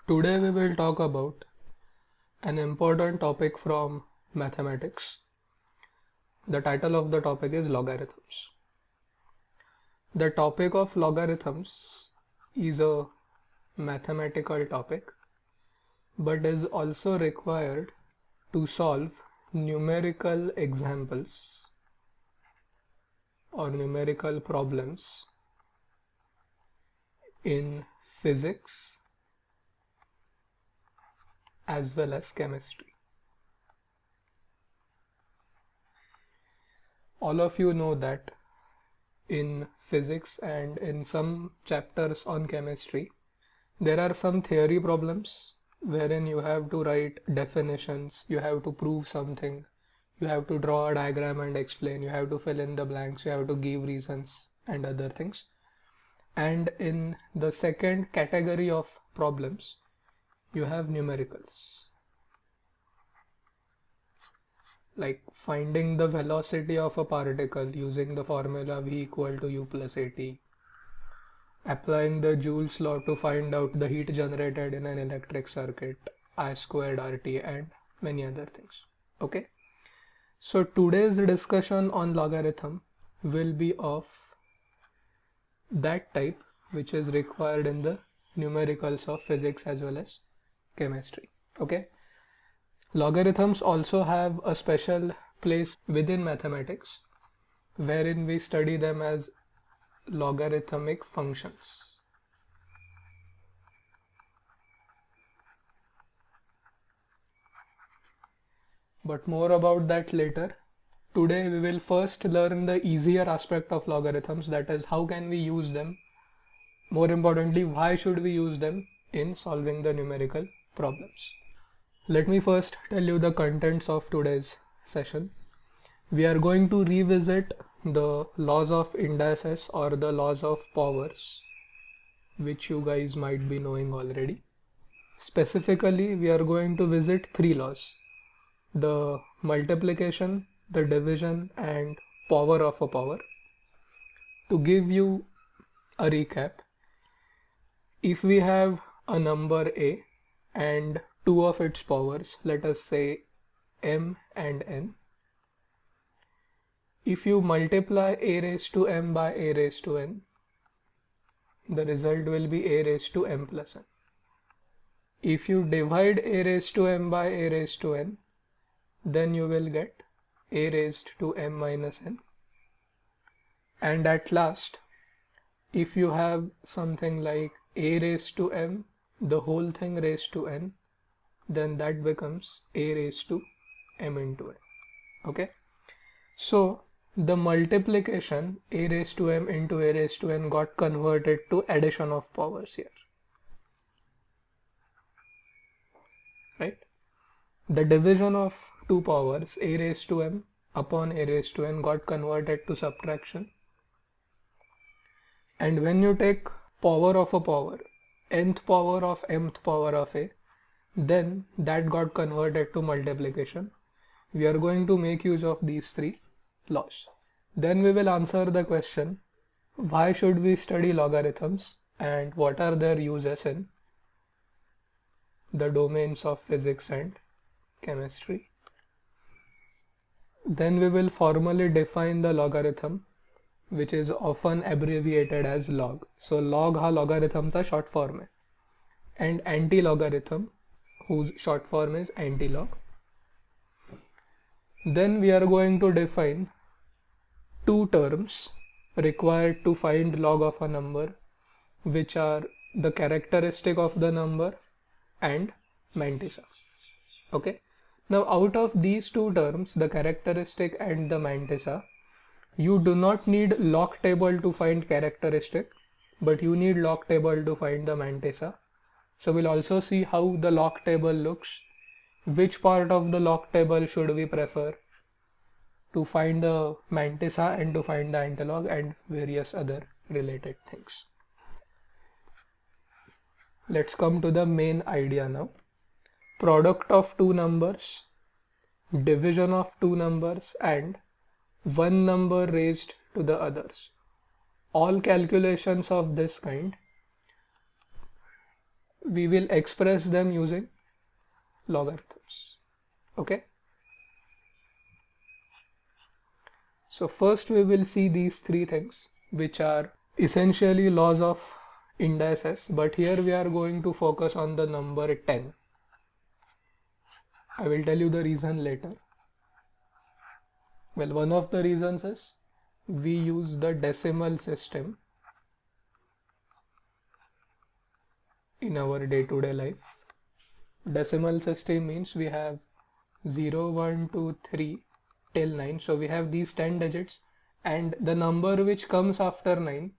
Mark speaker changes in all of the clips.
Speaker 1: Today we will talk about an important topic from mathematics. The title of the topic is logarithms. The topic of logarithms is a mathematical topic but is also required to solve numerical examples or numerical problems in physics as well as chemistry. All of you know that in physics and in some chapters on chemistry, there are some theory problems wherein you have to write definitions, you have to prove something, you have to draw a diagram and explain, you have to fill in the blanks, you have to give reasons and other things. And in the second category of problems, you have numericals, like finding the velocity of a particle using the formula V equal to U plus AT, applying the Joule's law to find out the heat generated in an electric circuit, I squared RT, and many other things. Okay, so today's discussion on logarithm will be of that type which is required in the numericals of physics as well as chemistry. Okay, logarithms also have a special place within mathematics wherein we study them as logarithmic functions. But more about that later. Today we will first learn the easier aspect of logarithms, that is how can we use them. More importantly, why should we use them in solving the numerical problems. Let me first tell you the contents of today's session. We are going to revisit the laws of indices or the laws of powers, which you guys might be knowing already. Specifically, we are going to visit three laws: the multiplication, the division, and power of a power. To give you a recap, if we have a number a and two of its powers, let us say m and n, if you multiply a raised to m by a raised to n, the result will be a raised to m plus n. If you divide a raised to m by a raised to n, then you will get a raised to m minus n. And at last, if you have something like a raised to m, the whole thing raised to n, then that becomes a raised to m into n. Okay, so the multiplication a raised to m into a raised to n got converted to addition of powers here, right? The division of two powers, a raised to m upon a raised to n, got converted to subtraction. And when you take power of a power, nth power of mth power of a, then that got converted to multiplication. We are going to make use of these three laws. Then we will answer the question, why should we study logarithms and what are their uses in the domains of physics and chemistry. Then we will formally define the logarithm, which is often abbreviated as log. So log हा logarithmचा short form है, and anti-logarithm whose short form is anti-log. Then we are going to define two terms required to find log of a number, which are the characteristic of the number and mantissa. Okay, now out of these two terms, the characteristic and the mantissa, you do not need log table to find characteristic, but you need log table to find the mantissa. So we'll also see how the log table looks, which part of the log table should we prefer to find the mantissa and to find the antilog, and various other related things. Let's come to the main idea now. Product of two numbers, division of two numbers, and one number raised to the others. All calculations of this kind we will express them using logarithms. Okay. So first we will see these three things, which are essentially laws of indices, but here we are going to focus on the number 10. I will tell you the reason later. Well, one of the reasons is we use the decimal system in our day-to-day life. Decimal system means we have 0, 1, 2, 3 till 9. So we have these 10 digits, and the number which comes after 9,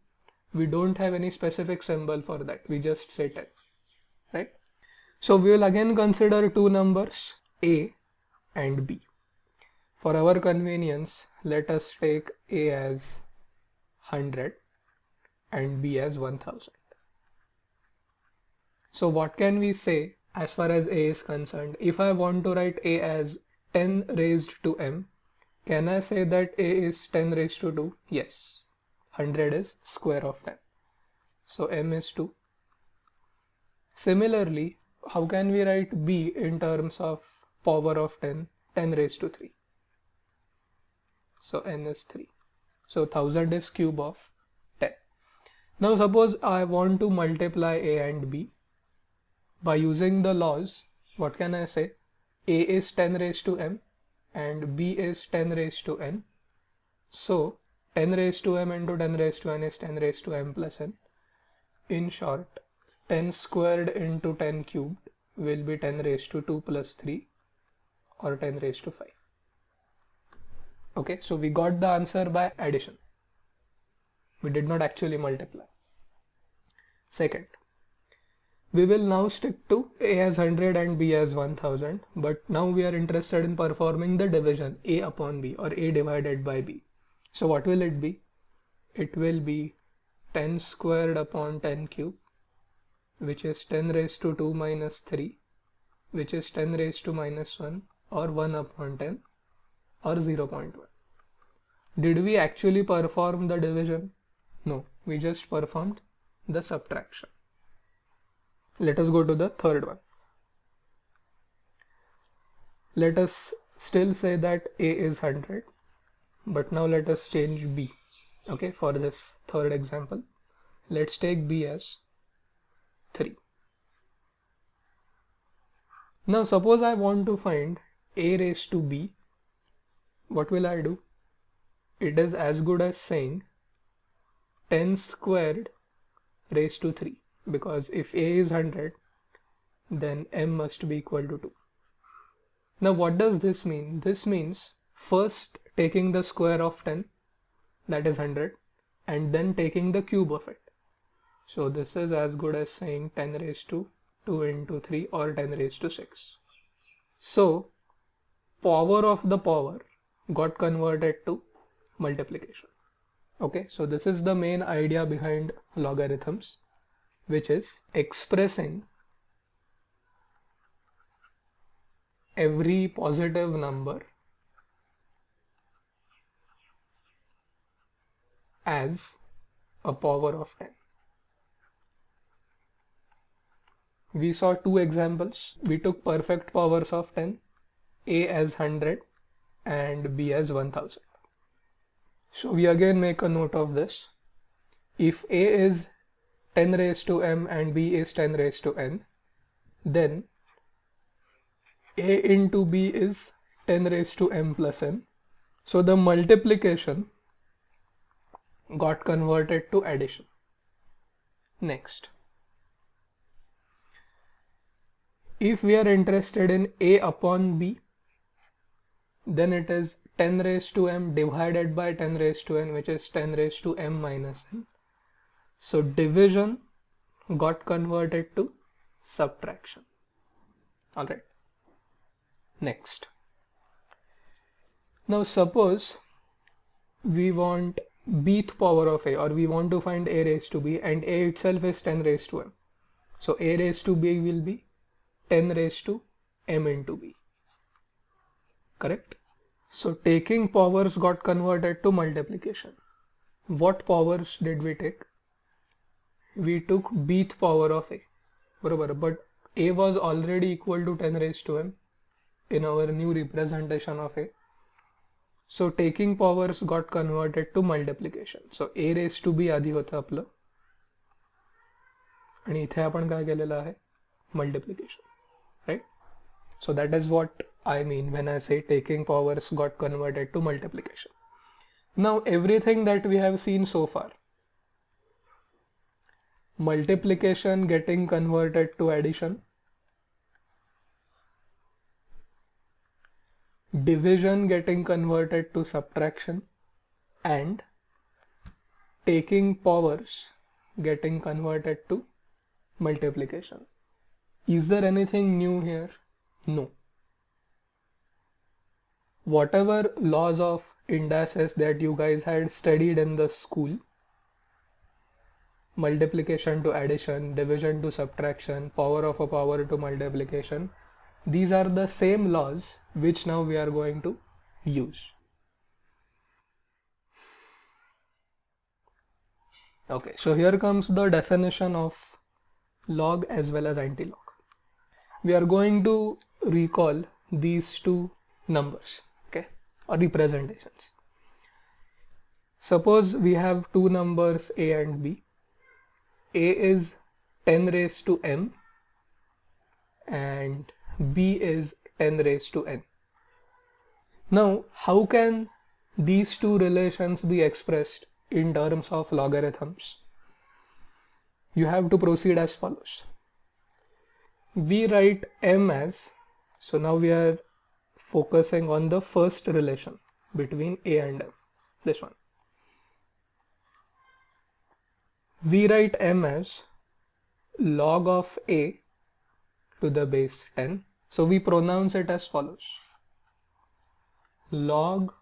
Speaker 1: we don't have any specific symbol for that. We just say 10, right? So we will again consider two numbers, A and B. For our convenience, let us take A as 100 and B as 1000. So what can we say as far as A is concerned? If I want to write A as 10 raised to m, can I say that A is 10 raised to 2? Yes. 100 is square of 10. So m is 2. Similarly, how can we write B in terms of power of 10? 10 raised to 3. So n is 3. So 1000 is cube of 10. Now suppose I want to multiply A and B. By using the laws, what can I say? A is 10 raised to m and B is 10 raised to n. So 10 raised to m into 10 raised to n is 10 raised to m plus n. In short, 10 squared into 10 cubed will be 10 raised to 2 plus 3 or 10 raised to 5. Okay, so we got the answer by addition. We did not actually multiply. Second, we will now stick to A as 100 and B as 1000, but now we are interested in performing the division A upon B, or A divided by B. So what will it be? It will be 10 squared upon 10 cubed, which is 10 raised to 2 minus 3, which is 10 raised to minus 1, or 1 upon 10, or 0.1. Did we actually perform the division? No, we just performed the subtraction. Let us go to the third one. Let us still say that A is 100, but now let us change B. Okay, for this third example, let's take B as 3. Now suppose I want to find A raised to B. What will I do? It is as good as saying 10 squared raised to 3, because if A is 100, then m must be equal to 2. Now what does this mean? This means first taking the square of 10, that is 100, and then taking the cube of it. So this is as good as saying 10 raised to 2 into 3 or 10 raised to 6. So power of the power got converted to multiplication. Okay, so this is the main idea behind logarithms, which is expressing every positive number as a power of 10. We saw two examples. We took perfect powers of 10, A as 100 and B as 1000. So we again make a note of this. If A is 10 raised to m and B is 10 raised to n, then A into B is 10 raised to m plus n. So the multiplication got converted to addition. Next, if we are interested in A upon B, then it is 10 raised to m divided by 10 raised to n, which is 10 raised to m minus n. So division got converted to subtraction. Alright. Next. Now suppose we want bth power of A, or we want to find A raised to B, and A itself is 10 raised to m. So A raised to B will be 10 raised to m into B. Correct? So taking powers got converted to multiplication. What powers did we take? We took bth power of A. बरोबर, but a was already equal to 10 raised to m in our new representation of a. So taking powers got converted to multiplication. So a raised to b आधी होतं आपलं आणि इथे आपण काय केलेलं आहे, multiplication, right? So that is what I mean when I say taking powers got converted to multiplication. Now everything that we have seen so far, multiplication getting converted to addition, division getting converted to subtraction, and taking powers getting converted to multiplication. Is there anything new here? No. Whatever laws of indices that you guys had studied in the school, multiplication to addition, division to subtraction, power of a power to multiplication, these are the same laws which now we are going to use. Okay, so here comes the definition of log as well as antilog. We are going to recall these two numbers, okay, or representations. Suppose we have two numbers a and b. A is 10 raised to m and b is 10 raised to n. Now, how can these two relations be expressed in terms of logarithms? You have to proceed as follows. We write m as, so now we are focusing on the first relation between a and m, this one. We write m as log of a to the base 10. So we pronounce it as follows. Log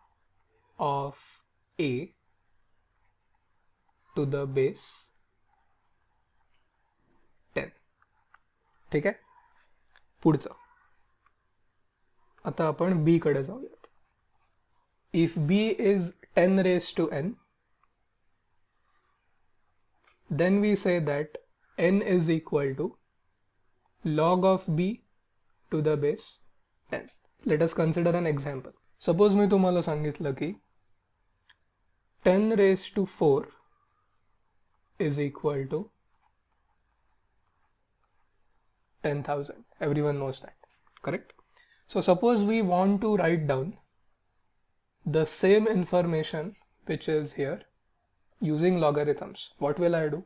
Speaker 1: of a to the base 10. ठीक आहे, पुढचं आता आपण b कडे जाऊयात. If b is 10 raised to n, then we say that n is equal to log of b to the base 10. Let us consider an example. Suppose मी तुम्हाला सांगितलं की 10 raised to 4 is equal to 10,000. Everyone knows that, correct? So suppose we want to write down the same information which is here using logarithms. What will I do?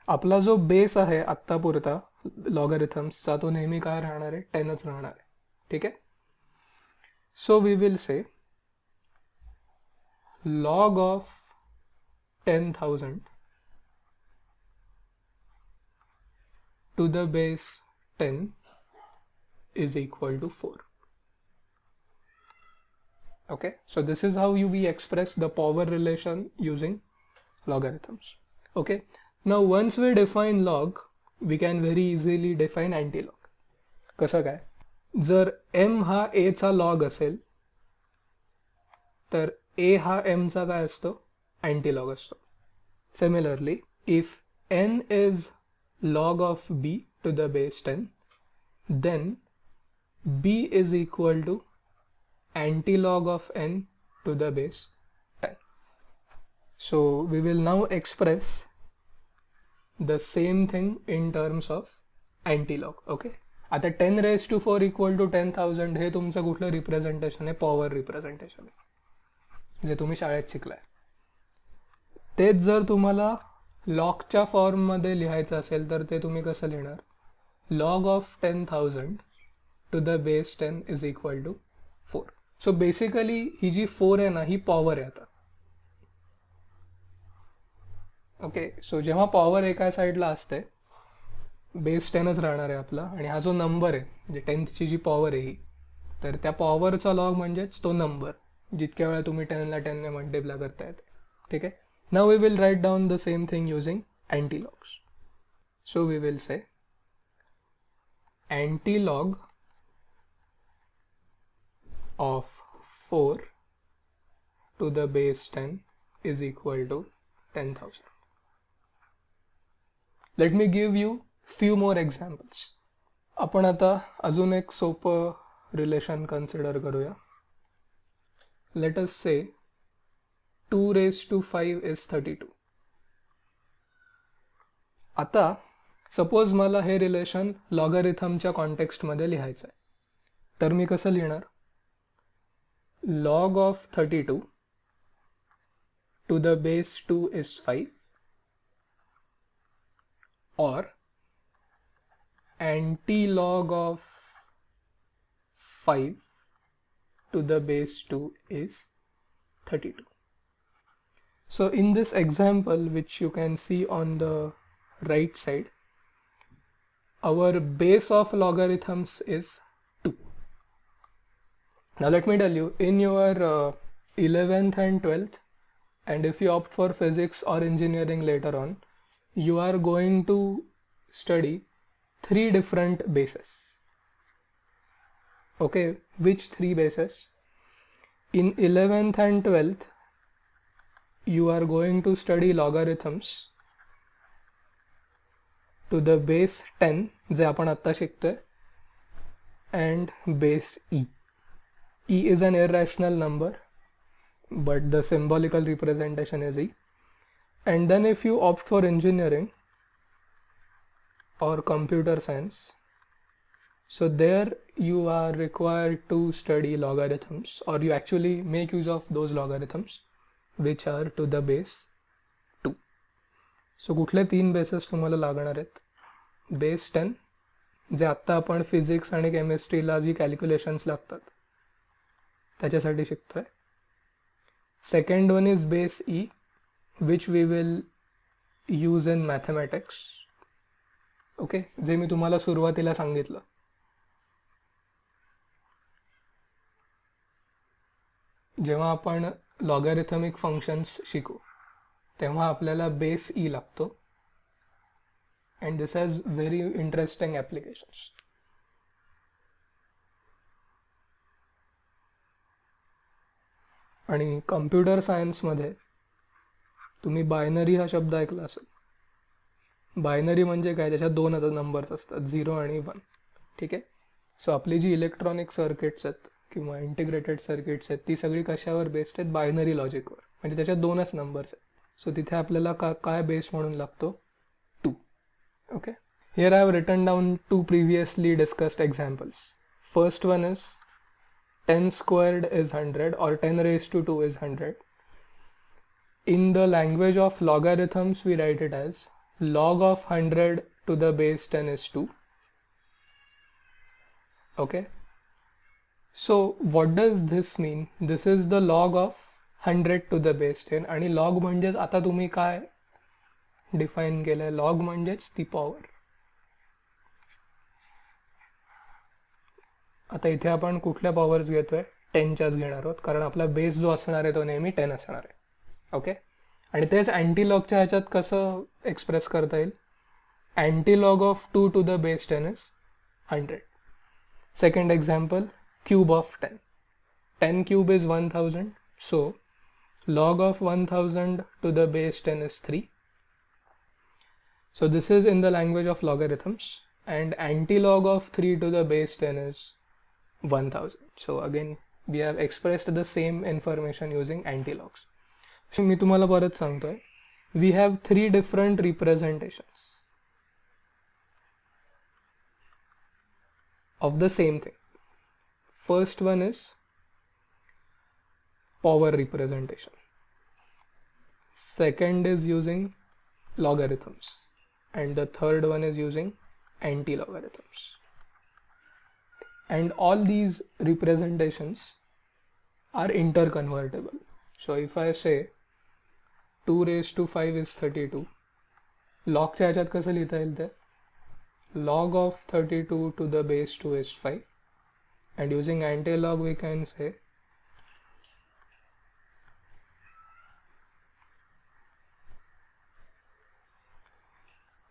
Speaker 1: आपला जो base आहे आत्तापुरता लॉगरिथम्सचा तो नेहमी काय राहणार आहे, 10च राहणार आहे, ठीक आहे? So we will say log of 10,000 to the base 10 is equal to 4. Okay, so this is how we express the power relation using logarithms. Okay, now once we define log, we can very easily define antilog. कसं काय? जर m हा a चा log असेल तर a हा m चा काय असतो, antilog असतो. Similarly, if n is log of b to the base 10, then b is equal to antilog of n to the base 10. So we will now express the same thing in terms of antilog. Okay, आता 10 raised to 4 equal to 10,000 हे तुमचं कुठलं representation आहे, power representation आहे, जे तुम्ही शाळेत शिकलाय. तेच जर तुम्हाला लॉगच्या फॉर्ममध्ये लिहायचं असेल तर ते तुम्ही कसं लिहिणार, log of 10,000 to the base 10 is equal to 4. So basically ही जी 4 आहे ना, ही पॉवर आहे आता. ओके, सो जेव्हा पॉवर एका साईडला असते, बेस 10च राहणार आहे आपला, आणि हा जो नंबर आहे म्हणजे 10ची जी पॉवर आहे ही, तर त्या पॉवरचा लॉग म्हणजेच तो नंबर, जितक्या वेळा तुम्ही 10ला 10ने मल्टिप्लाय करता येते. ठीक आहे, now we will write down the same thing using antilogs. So we will say antilog of 4 to the base 10 is equal to 10,000. Let me give you few more examples. आपण आता अजून एक सोपं रिलेशन कन्सिडर करूया. Let us say 2 raised to 5 is 32. आता suppose मला हे relation लॉगरिथमच्या कॉन्टेक्स्टमध्ये लिहायचं आहे, तर मी कसं लिहिणार? log of 32 to the base 2 is 5 or anti-log of 5 to the base 2 is 32. So in this example, which you can see on the right side, our base of logarithms is 2. Now let me tell you, in your 11th and 12th, and if you opt for physics or engineering later on, you are going to study 3 different bases. Okay, which 3 bases? In 11th and 12th, you are going to study logarithms to the base 10, जे आपण आता शिकतोय, and base e. E is an irrational number, but the symbolical representation is e. And then if you opt for engineering or computer science, so there you are required to study logarithms, or you actually make use of those logarithms which are to the base 2. So कुठले 3 bases तुम्हाला लागणार आहेत? Base 10, जे आत्ता आपण physics आणि केमिस्ट्रीला जी calculations लागतात त्याच्यासाठी शिकतोय. Second one is base e, which we will use in mathematics. Okay, जे मी तुम्हाला सुरुवातीला सांगितलं. जेव्हा आपण लॉगॅरिथमिक फंक्शन्स शिकू तेव्हा आपल्याला बेस ई लागतो, and this has very interesting applications. आणि कम्प्युटर सायन्समध्ये तुम्ही बायनरी हा शब्द ऐकला असेल. बायनरी म्हणजे काय? त्याच्यात 2 नंबर्स असतात, 0 आणि 1. ठीक आहे. सो आपली जी इलेक्ट्रॉनिक सर्किट्स आहेत किंवा इंटिग्रेटेड सर्किट्स आहेत ती सगळी कशावर बेस्ड आहेत? बायनरी लॉजिकवर. म्हणजे त्याच्यात 2च नंबर्स आहेत. सो तिथे आपल्याला काय बेस म्हणून लागतो? 2. Okay, here I have written down 2 previously discussed examples. First one is 10 squared is 100, or 10 raised to 2 is 100. In the language of logarithms, we write it as log of 100 to the base 10 is 2. Okay, so what does this mean? This is the log of 100 to the base 10. आणि log म्हणजेच आता तुम्ही काय define केलंय? Log म्हणजेच ती power. आता इथे आपण कुठल्या पॉवर्स घेतोय? 10च्याच घेणार आहोत, कारण आपला बेस जो असणार आहे तो नेहमी 10 असणार आहे. ओके, आणि तेच अँटीलॉगच्या ह्याच्यात कसं एक्सप्रेस करता येईल? Antilog of 2 to the base 10 is 100. Second example, cube of 10. 10 cube is 1000, so log of 1000 to the base 10 is 3. So this is in the language of logarithms, and antilog of 3 to the base 10 is 1000. So again we have expressed the same information using antilogs. So मी तुम्हाला परत सांगतोय, we have 3 different representations of the same thing. First one is power representation. Second is using logarithms, and the third one is using anti-logarithms. And all these representations are interconvertible. So if I say 2 raised to 5 is 32, log च्या ह्याच्यात कसं लिहिता येईल ते? Log of 32 to the base 2 is 5, and using antilog we can say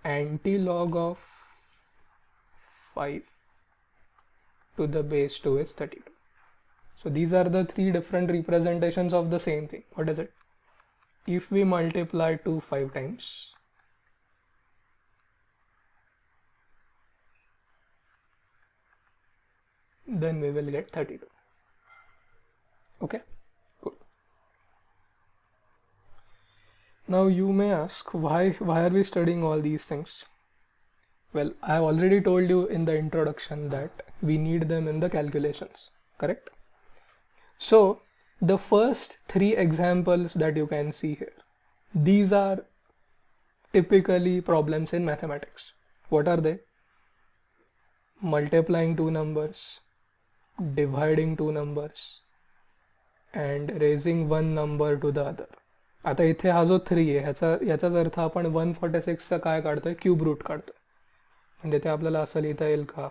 Speaker 1: antilog of 5 to the base 2 is 32. So these are the 3 different representations of the same thing. What is it? If we multiply 2 5 times, then we will get 32. Okay, cool. Now you may ask, why are we studying all these things? Well, I have already told you in the introduction that we need them in the calculations, correct? So the first three examples that you can see here, these are typically problems in mathematics. What are they? Multiplying two numbers, dividing two numbers, and raising one number to the other. आता इथे हा जो 3 आहे याचाच अर्थ आपण 146चा काय काढतोय, cube root काढतोय. म्हणजे ते आपल्याला असं लिहिता येईल का,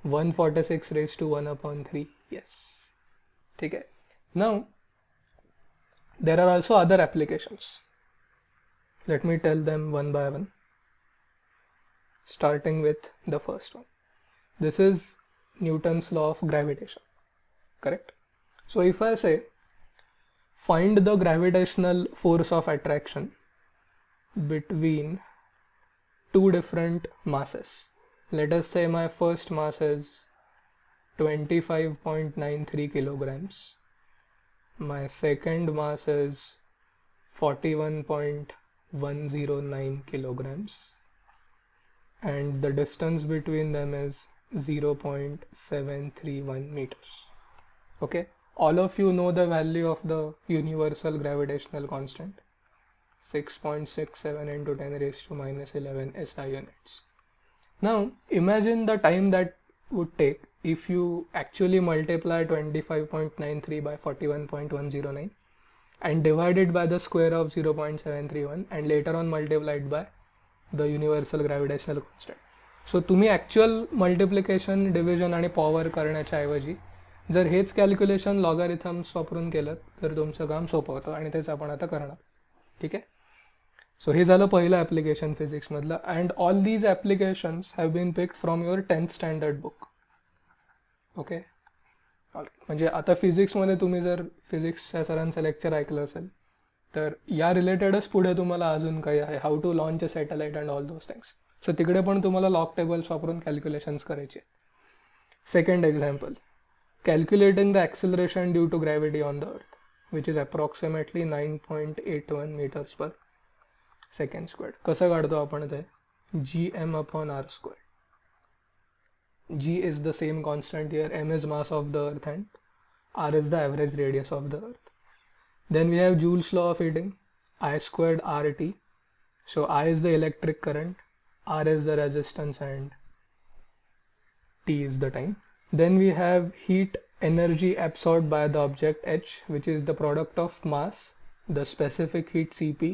Speaker 1: 146 raised to 1/3. Yes. ठीक आहे. Now there are also other applications. Let me tell them one by one, starting with the first one. This is Newton's law of gravitation, correct? So if I say find the gravitational force of attraction between two different masses. Let us say my first mass is 25.93 kilograms. My second mass is 41.109 kilograms. And the distance between them is 0.731 meters. Okay, all of you know the value of the universal gravitational constant, 6.67 into 10 raised to minus 11 SI units. Now imagine the time that would take if you actually multiply 25.93 by 41.109 and divide it by the square of 0.731 and later on multiplied by the universal gravitational constant. So तुम्ही actual multiplication, division आणि power करण्याच्या ऐवजी जर हेच calculation लॉगॅरिथम्स वापरून केलं तर तुमचं काम सोपं होतं आणि तेच आपण आता करणार. ठीक आहे. सो हे झालं पहिलं ॲप्लिकेशन फिजिक्समधलं. And all these applications have been picked from your 10th standard book. Okay, म्हणजे आता फिजिक्समध्ये तुम्ही जर फिजिक्सच्या सरांचं लेक्चर ऐकलं असेल तर या रिलेटेडच पुढे तुम्हाला अजून काही आहे, how to launch a satellite and all those things. So तिकडे पण तुम्हाला लॉग टेबल्स वापरून कॅल्क्युलेशन्स करायचे. Second example, calculating the acceleration due to gravity on the earth, which is approximately 9.81 meters per second squared. कसं काढतो आपण ते, gm/r². G is the same constant here, m is mass of the earth and r is the average radius of the earth. Then we have Joule's law of heating, I² RT. So I is the electric current, r is the resistance and t is the time. Then we have heat energy absorbed by the object H, which is the product of mass, the specific heat Cp,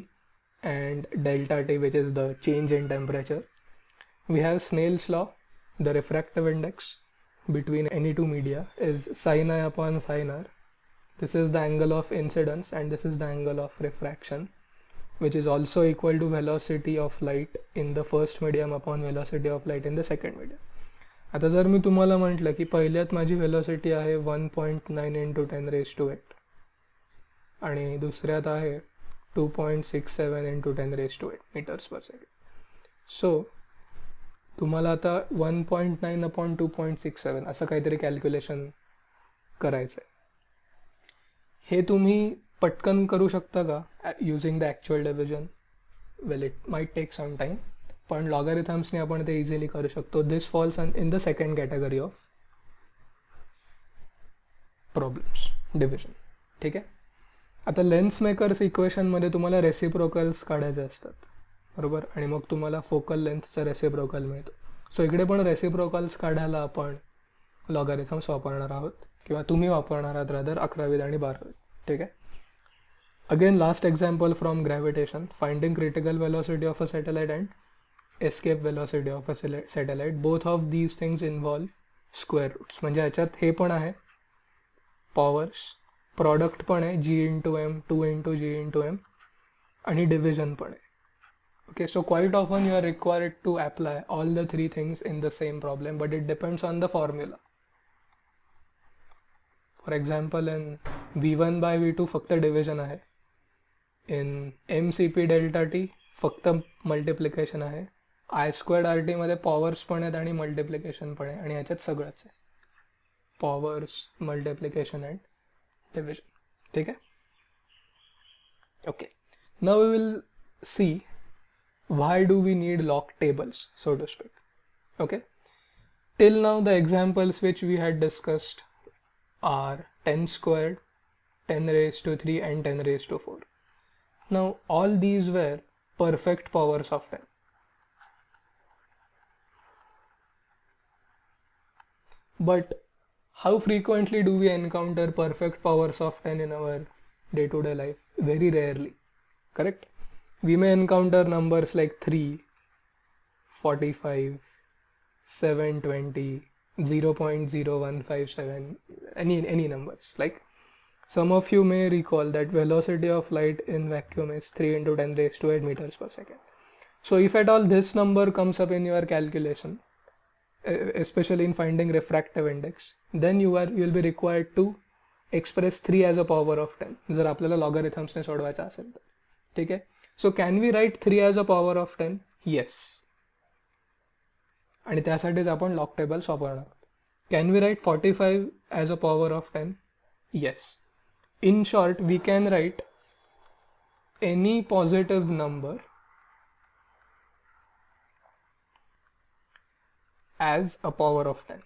Speaker 1: and delta T, which is the change in temperature. We have Snell's law, the refractive index between any two media is sin I upon sin r. This is the angle of incidence and this is the angle of refraction, which is also equal to velocity of light in the first medium upon velocity of light in the second medium. आता जर मी तुम्हाला म्हटलं की पहिल्यात माझी velocity आहे 1.9 into 10 raised to 8 आणि दुसऱ्यात आहे 2.67 into 10 raised to 8 meters per second. सो तुम्हाला आता 1.9 upon 2.67 असं काहीतरी कॅल्क्युलेशन करायचं आहे. हे तुम्ही पटकन करू शकता का using the actual division? Well, it might take some time, पण लॉगॅरिथम्सने आपण ते इझिली करू शकतो. This falls in the second category of problems, division. ठीक आहे. आता लेन्स मेकर्स इक्वेशनमध्ये तुम्हाला रेसिप्रोकल्स काढायचे असतात, बरोबर, आणि मग तुम्हाला फोकल लेंथचा रेसिप्रोकल मिळतो. सो इकडे पण रेसिप्रोकल्स काढायला आपण लॉगॅरिथम्स वापरणार आहोत, किंवा तुम्ही वापरणार आहात रादर 11वीत आणि 12वीत. ठीक आहे. Again last example from gravitation, finding critical velocity of a satellite and escape velocity of a satellite. Both of these things involve square roots. म्हणजे ह्याच्यात हे पण आहे पॉवर्स, प्रॉडक्ट पण आहे g into M, 2 into g into M, आणि division पण आहे. Okay, so quite often you are required to apply all the three things in the same problem, but it depends on the formula. For example, in V1 by V2 फक्त division आहे, in mCp delta t फक्त multiplication आहे, I² RT मध्ये powers पण आहेत आणि multiplication पण आहे, आणि ह्याच्यात सगळंच आहे. powers, multiplication and division. ठीक है? Okay. Now we will see why do we need log tables, so to speak. Okay. Till now the examples which we had discussed are 10 squared, 10 raised to 3 and 10 raised to 4. Now all these were perfect powers of 10. But how frequently do we encounter perfect powers of 10 in our day-to-day life? Very rarely, correct? We may encounter numbers like 3, 45, 720, 0.0157, any numbers. Like some of you may recall that velocity of light in vacuum is 3 into 10 raised to 8 meters per second. So if at all this number comes up in your calculation, especially in finding refractive index, then you will be required to express 3 as a power of 10 जर आपल्याला logarithms ने सोडवायचा असेल तर. ठीक आहे? So can we write 3 as a power of 10? Yes. आणि त्यासाठीच आपण log tables वापरणार आहोत. Can we write 45 as a power of 10? Yes. In short, we can write any positive number as a power of 10.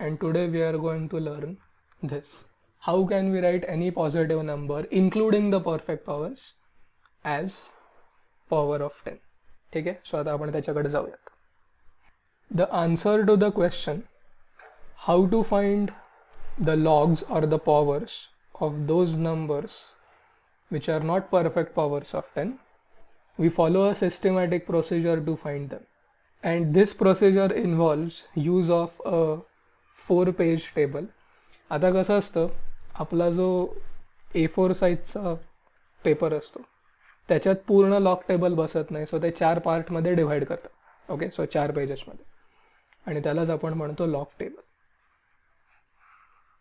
Speaker 1: And today we are going to learn this. How can we write any positive number including the perfect powers as power of 10? ठीक आहे? So आता आपण त्याच्याकडे जाऊयात. The answer to the question how to find the logs or the powers of those numbers which are not perfect powers of 10, we follow a systematic procedure to find them. And this procedure involves use of a 4-page table. आता कसं असतं, आपला जो A4 साईजचा paper असतो त्याच्यात पूर्ण log table बसत नाही, सो ते 4 पार्टमध्ये डिव्हाइड करतात. ओके, सो 4 पेजेसमध्ये, आणि त्यालाच आपण म्हणतो लॉग टेबल.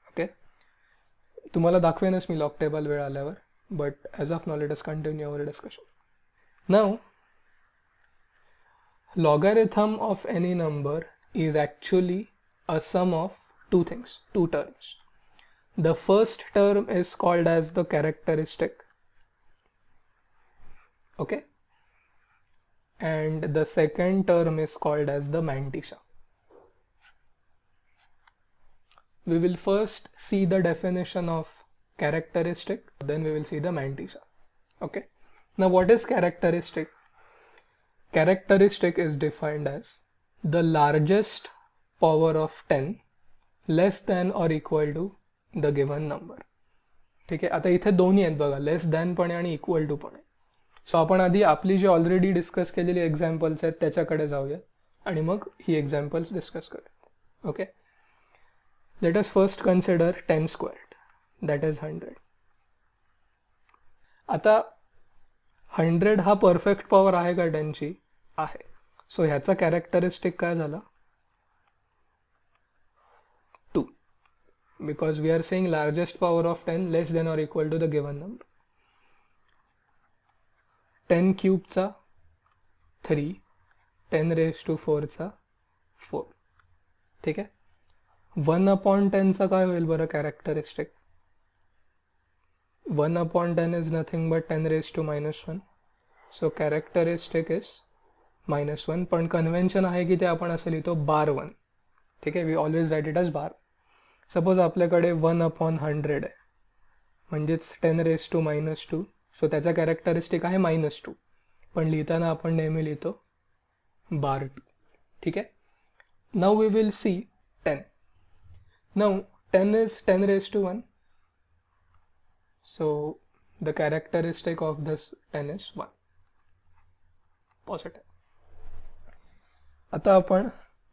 Speaker 1: ओके, तुम्हाला दाखवेनच मी लॉग टेबल वेळ आल्यावर, but as of now let us continue our discussion. Now logarithm of any number is actually a sum of two things, two terms. The first term is called as the characteristic, okay, and the second term is called as the mantissa. We will first see the definition of characteristic, then we will see the mantissa. Okay, now what is characteristic? Characteristic is defined as the largest power of 10 less than or equal to the given number. ठीक आहे, आता इथे दोन्ही आहेत बघा, less than पण आहे आणि इक्वल टू पण आहे. सो आपण आधी आपली जी ऑलरेडी डिस्कस केलेली एक्झाम्पल्स आहेत त्याच्याकडे जाऊया आणि मग ही एक्झाम्पल्स डिस्कस करूया. Okay, let us first consider 10 squared, that is 100. आता 100 हा परफेक्ट पॉवर आहे का 10 ची? आहे. सो ह्याचा कॅरेक्टरिस्टिक काय झाला? 2, because we are saying largest power of 10 less than or equal to the given number. 10 क्यूबचा 3, 10 रेज टू 4चा 4. ठीक आहे, 1/10चा काय होईल बरं characteristic? 1/10 is nothing but 10 raise to -1. So characteristic is -1, पण कन्व्हेन्शन आहे की ते आपण असं लिहितो बार 1. ठीक आहे, we always write it as bar. Suppose आपल्याकडे 1/100 आहे, म्हणजेच 10 रेज टू -2, सो त्याचा कॅरेक्टरिस्टिक आहे -2, पण लिहिताना आपण नेहमी लिहितो बार 2. ठीक आहे, now we will see 10. Now 10 is 10 raise to 1, so the characteristic of this 10 is 1, positive. आता आपण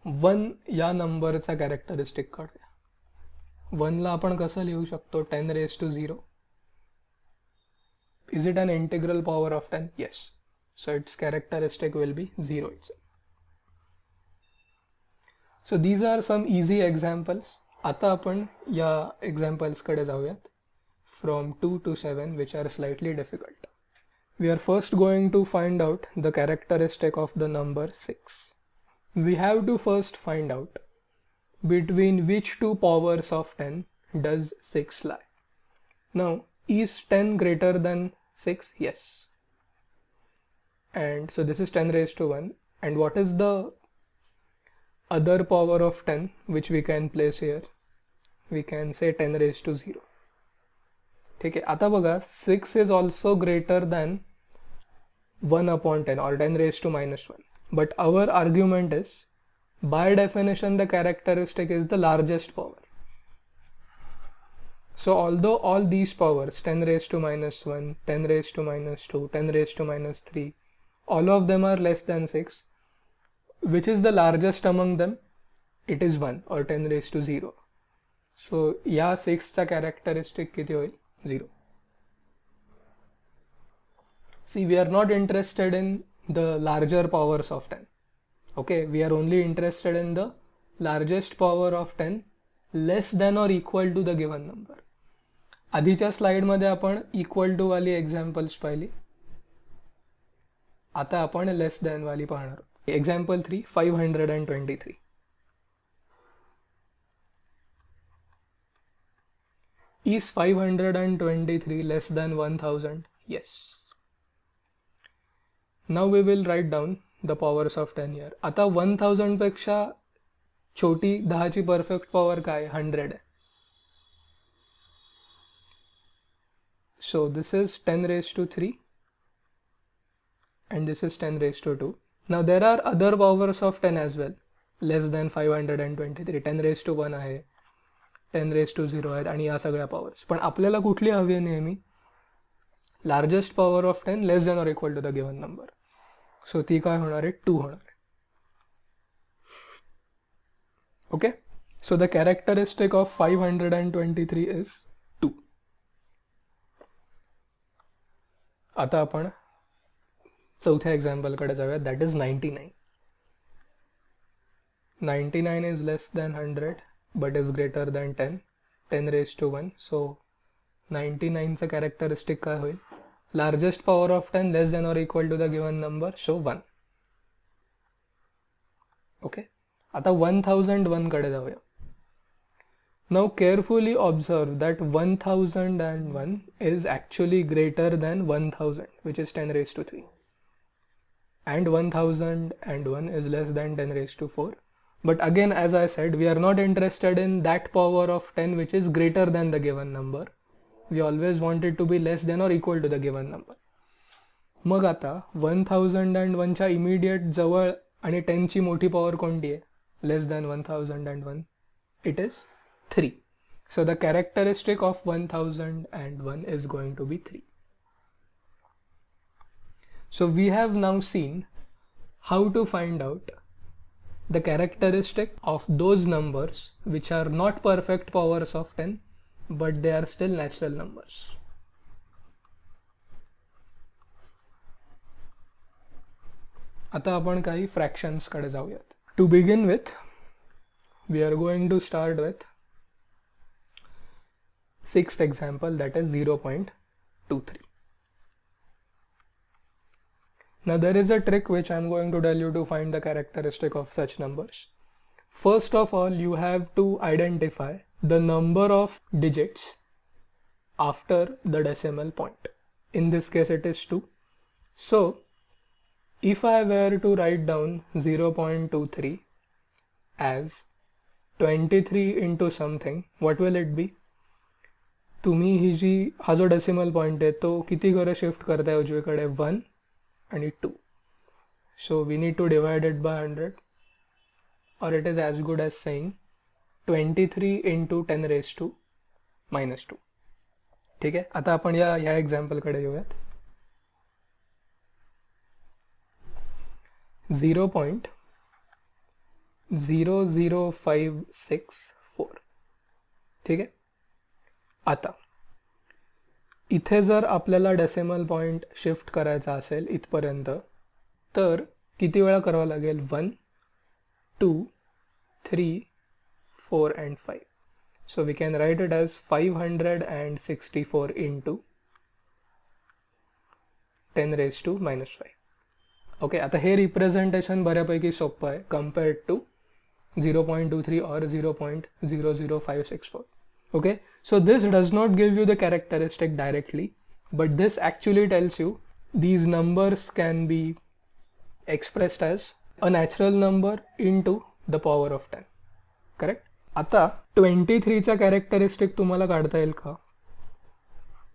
Speaker 1: 1 या नंबरचा कॅरेक्टरिस्टिक काढूया. 1ला आपण कसं लिहू शकतो? 10 raise to 0. Is it an integral power of 10? Yes. So its characteristic will be 0 itself. So these are some easy examples. आता आपण या एक्झाम्पल्सकडे जाऊयात from 2 to 7 which are slightly difficult. We are first going to find out the characteristic of the number 6. We have to first find out between which two powers of 10 does 6 lie? Now, is 10 greater than 6? Yes. And so this is 10 raised to 1. And what is the other power of 10 which we can place here? We can say 10 raised to 0. ठीक है, आता बघा 6 is also greater than 1 upon 10 or 10 raised to minus 1. But our argument is, by definition, the characteristic is the largest power. So although all these powers, 10 raised to minus 1, 10 raised to minus 2, 10 raised to minus 3, all of them are less than 6. Which is the largest among them? It is 1 or 10 raised to 0. So या 6 चा characteristic किती होईल? 0. See, we are not interested in the larger powers of 10. Okay, we are only interested in the largest power of 10 less than or equal to the given number. आधीच्या slide मध्ये आपण equal to वाली examples पाहिली. आता आपण less than वाली पाहणार. Example 3, 523. Is 523 less than 1000? Yes. Now we will write down the powers of 10 here. आता 1000 पेक्षा छोटी 10 ची परफेक्ट पॉवर काय? 100 आहे. So this is 10 raised to 3 and this is 10 raised to 2. Now there are other powers of 10 as well, less than 523. 10 raised to 1 आहे, 10 raised to 0 आहेत आणि या सगळ्या पॉवर्स. पण आपल्याला कुठली हवी आहे नेहमी? Largest power of 10 less than or equal to the given number. So ती काय होणार आहे? 2 होणार आहे. Okay, so the characteristic of 523 is 2. आता आपण चौथ्या एक्झाम्पलकडे जाऊया, that is 99. 99 is less than 100 but is greater than 10, 10 raised to 1. So 99 चा characteristic काय होईल? Largest power of 10 less than or equal to the given number, so 1. Okay, आता 1001 कडे जाऊया. Now carefully observe that 1001 is actually greater than 1000, which is 10 raised to 3, and 1001 is less than 10 raised to 4. But again, as I said, we are not interested in that power of 10 which is greater than the given number. We always want it to be less than or equal to the given number. मग आता 1001 च्या immediate जवळ आणि 10 ची मोठी power कोणती आहे? Less than 1001. It is 3. So the characteristic of 1001 is going to be 3. So we have now seen how to find out the characteristic of those numbers which are not perfect powers of 10 but they are still natural numbers. आता आपण काही fractions कडे जाऊयात. To begin with, we are going to start with 6th example, that is 0.23. Now there is a trick which I am going to tell you to find the characteristic of such numbers. First of all, you have to identify the number of digits after the decimal point. In this case it is 2. So if I were to write down 0.23 as 23 into something, what will it be? तुम्ही ही जी हा जो decimal point आहे तो किती घरं shift करताय उजवीकडे? 1 and 2. So we need to divide it by 100, or it is as good as saying 23 into 10 raised to minus 2. ठीक आहे, आता आपण या एक्झाम्पल कडे येऊयात. 0.00564. ठीक आहे. आता इथे जर आपल्याला डेसिमल पॉइंट शिफ्ट करायचा असेल इथपर्यंत, तर किती वेळा करावं लागेल? 1, 2, 3, 4 and 5. So we can write it as 564 into 10 raised to minus 5. Okay, आता हे रिप्रेझेंटेशन बऱ्यापैकी सोपं आहे compared to 0.23 or 0.00564. Okay, so this does not give you the characteristic directly, but this actually tells you these numbers can be expressed as a natural number into the power of 10. Correct. आता 23चा characteristic तुम्हाला काढता येईल का,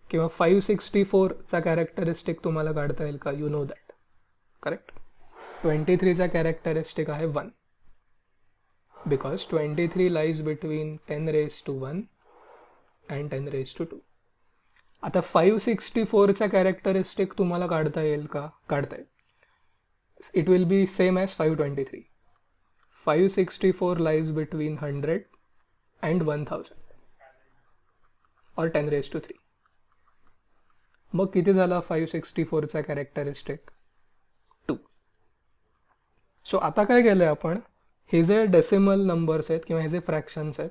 Speaker 1: किंवा 564चा characteristic तुम्हाला काढता येईल का? You know that. करेक्ट. 23चा कॅरेक्टरिस्टिक आहे 1, because 23 lies between 10 raised to 1 and 10 raised to 2. आता 564चा कॅरेक्टरिस्टिक तुम्हाला काढता येईल का? काढता येईल. It will B same as 523. 564 lies between 100 and 1000 or 10 raised to 3. मग किती झाला 564चा कॅरेक्टरिस्टिक? 2. सो आता काय केलंय आपण, हे जे डेसिमल नंबर्स आहेत किंवा हे जे फ्रॅक्शन्स आहेत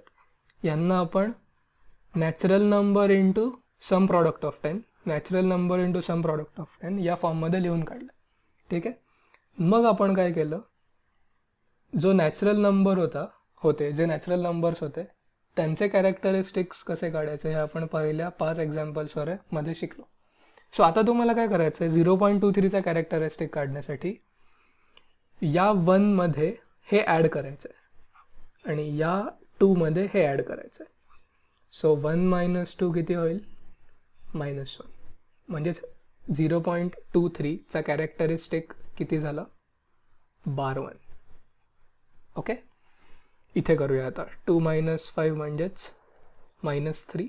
Speaker 1: यांना आपण natural number into some product of 10, natural number into some product of 10 या फॉर्ममध्ये लिहून काढलं. ठीक आहे. मग आपण काय केलं, जो नॅचरल नंबर होते जे नॅचरल नंबर्स होते त्यांचे कॅरेक्टरिस्टिक्स कसे काढायचे हे आपण पहिल्या 5 एक्झाम्पल्सवर मध्ये शिकलो. सो आता तुम्हाला काय करायचं आहे, 0.23चा कॅरेक्टरिस्टिक काढण्यासाठी या 1 मध्ये हे ॲड करायचं आहे आणि या 2 मध्ये हे ॲड करायचं आहे. सो 1 - 2 किती होईल? -1. म्हणजेच 0.23चा कॅरेक्टरिस्टिक किती झाला? 12. ओके. इथे करूया आता. 2 - 5 म्हणजेच -3,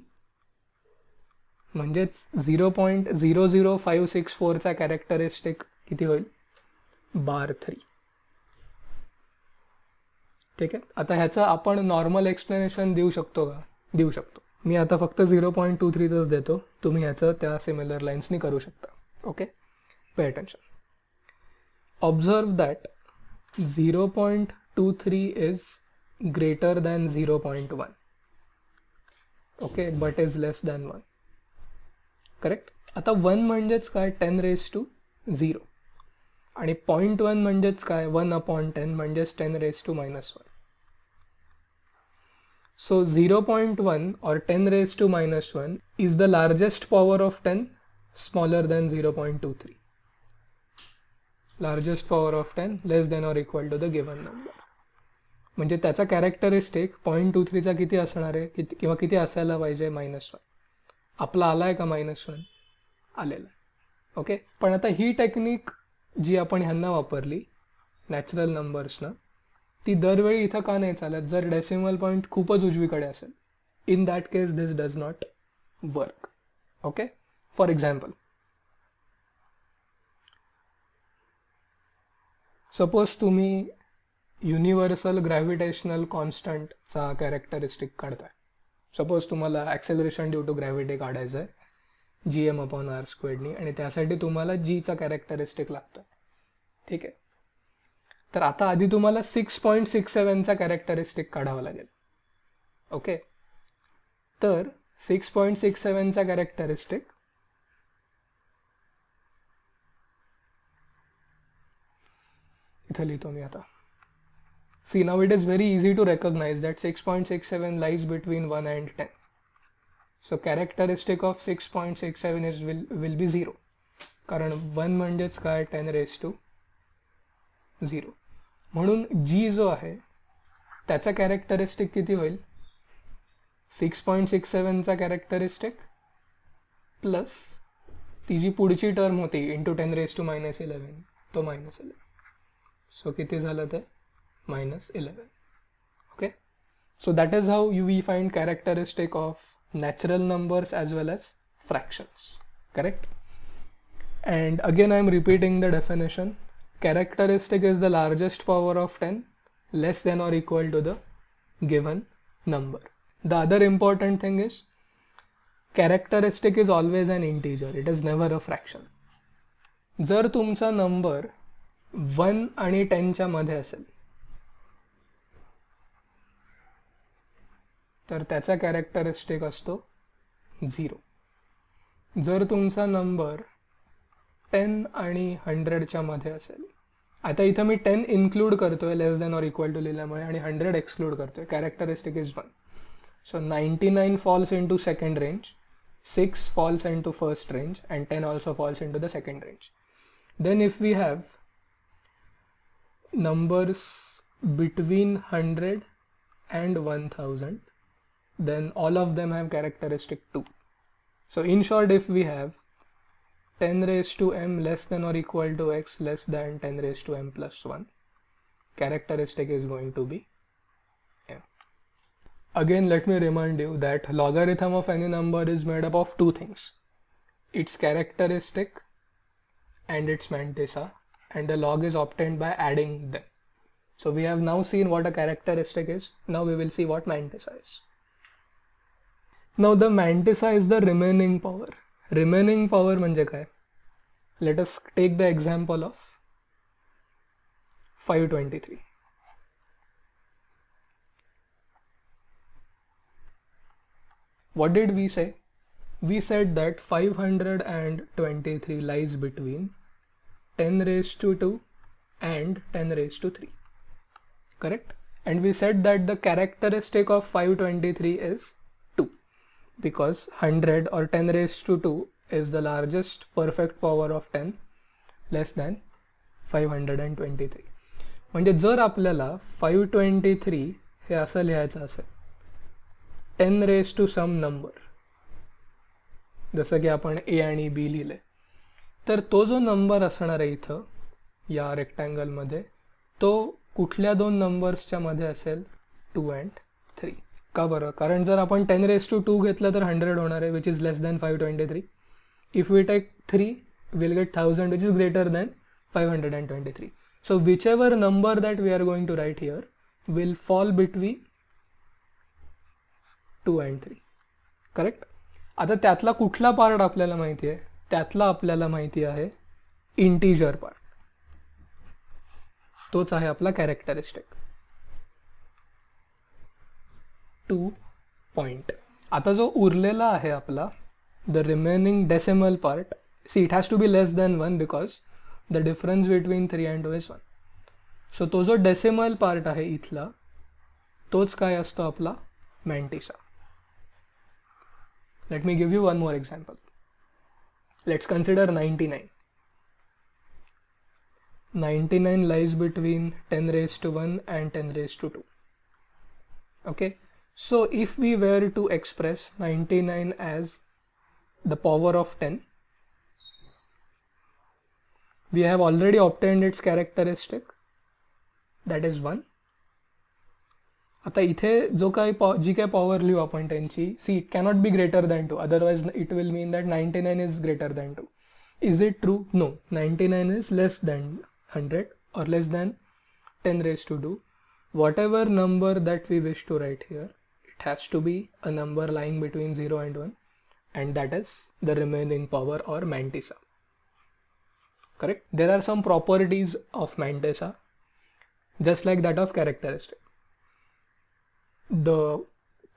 Speaker 1: म्हणजेच 0.00564चा कॅरेक्टरिस्टिक किती होईल? 3. ठीक आहे. आता ह्याचं आपण नॉर्मल एक्सप्लेनेशन देऊ शकतो का? देऊ शकतो. मी आता फक्त 0.23च देतो, तुम्ही ह्याचं त्या सिमिलर लाईन्सनी करू शकता. Okay. Pay attention. Observe that 0.23 is greater than 0.1. okay, but is less than 1. Correct. आता 1 म्हणजेच काय? 10 raised to 0 आणि 0.1 म्हणजेच काय? 1/10 म्हणजेच 10 raised to -1. So 0.1 or 10 raised to -1 is the largest power of 10 smaller than 0.23. Largest power of 10 less than or equal to the given number. म्हणजे त्याचा characteristic 0.23चा किती असणार आहे, किंवा किती असायला पाहिजे? -1. आपला आला आहे का -1? आलेला आहे. ओके. पण आता ही टेक्निक जी आपण ह्यांना वापरली नॅचरल नंबर्सना, ती दरवेळी इथं का नाही चालत? जर डेसिमल पॉईंट खूपच उजवीकडे असेल, in that case this does not work. Okay. For example, suppose तुम्ही युनिव्हर्सल ग्रॅव्हिटेशनल कॉन्स्टंटचा कॅरेक्टरिस्टिक काढताय. सपोज तुम्हाला ॲक्सेलरेशन ड्यू टू ग्रॅव्हिटी काढायचं आहे gm/r²नी, आणि त्यासाठी तुम्हाला जीचा कॅरेक्टरिस्टिक लागतो. ठीक आहे. तर आता आधी तुम्हाला 6.67चा कॅरेक्टरिस्टिक काढावा लागेल. ओके. तर 6.67चा कॅरेक्टरिस्टिक इथं लिहितो मी आता. See, now it is very easy to recognize that 6.67 lies between 1 and 10. So characteristic of 6.67 will be 0. कारण 1 म्हणजेच काय? 10 raised to 0. म्हणून G जो आहे त्याचा कॅरेक्टरिस्टिक किती होईल? 6.67चा कॅरेक्टरिस्टिक प्लस ती जी पुढची टर्म होती इंटू 10 raised to -11, तो -11. सो किती झालं ते? -11. Okay. So that is how we find characteristic of natural numbers as well as fractions. Correct. And again I am repeating the definition. Characteristic is the largest power of 10 less than or equal to the given number. The other important thing is characteristic is always an integer. It is never a fraction. जर तुमचा number 1 आणि 10च्या मध्ये असेल तर त्याचा characteristic असतो 0. जर तुमचा नंबर 10 आणि 100च्या मध्ये असेल आता इथं मी 10 इन्क्लूड करतोय less than or equal to लिहिल्यामुळे आणि 100 एक्सक्लूड करतोय. Characteristic is 1. So 99 falls into second range, 6 falls into first range, and 10 also falls into the second range. Then if we have numbers between 100 and 1000, then all of them have characteristic 2. So in short, if we have 10 raised to m less than or equal to x less than 10 raised to m plus 1, characteristic is going to be m. Again, let me remind you that logarithm of any number is made up of two things: its characteristic and its mantissa, and the log is obtained by adding them. So we have now seen what a characteristic is. Now we will see what mantissa is. Now the mantissa is the remaining power. Remaining power म्हणजे काय? Let us take the example of 523. What did we say? We said that 523 lies between 10 raised to 2 and 10 raised to 3. Correct? And we said that the characteristic of 523 is 2, because 100 or 10 raised to 2 is the largest perfect power of 10 less than 523. म्हणजे जर आपल्याला 523 हे असं लिहायचं असेल 10 raised to some number, जसं की आपण a आणि b लिहिले, तर तो जो नंबर असणार आहे इथं या रेक्टँगलमध्ये तो कुठल्या दोन नंबर्सच्या मध्ये असेल? 2 and 3. का बरं? कारण जर आपण 10 raised to 2 घेतलं तर 100 होणार आहे, which is less than 523. If we take 3, we'll get 1000, which is greater than 523. So whichever number that we are going to write here will fall between 2 and 3. Correct? आता त्यातला कुठला पार्ट आपल्याला माहिती आहे? त्यातला आपल्याला माहिती आहे इंटिजर पार्ट. तोच आहे आपला कॅरेक्टरिस्टिक. 2 पॉइंट. आता जो उरलेला आहे आपला the remaining decimal part, see it has to be less than 1 because the difference between 3 and 2 is 1. So तो जो डेसिमल पार्ट आहे इथला तोच काय असतो? आपला मॅन्टिसा. Let me give you one more example. Let's consider 99. 99 lies between 10 raised to 1 and 10 raised to 2. Okay, so if we were to express 99 as the power of 10, we have already obtained its characteristic, that is 1. आता इथे जो काही जी काय power लिहू आपण त्यांची, see it cannot be greater than 2, otherwise it will mean that 99 is greater than 2. Is it true? No, 99 is less than 100 or less than 10 raised to 2. Whatever number that we wish to write here, it has to be a number lying between 0 and 1, and that is the remaining power or mantissa. Correct? There are some properties of mantissa just like that of characteristic. The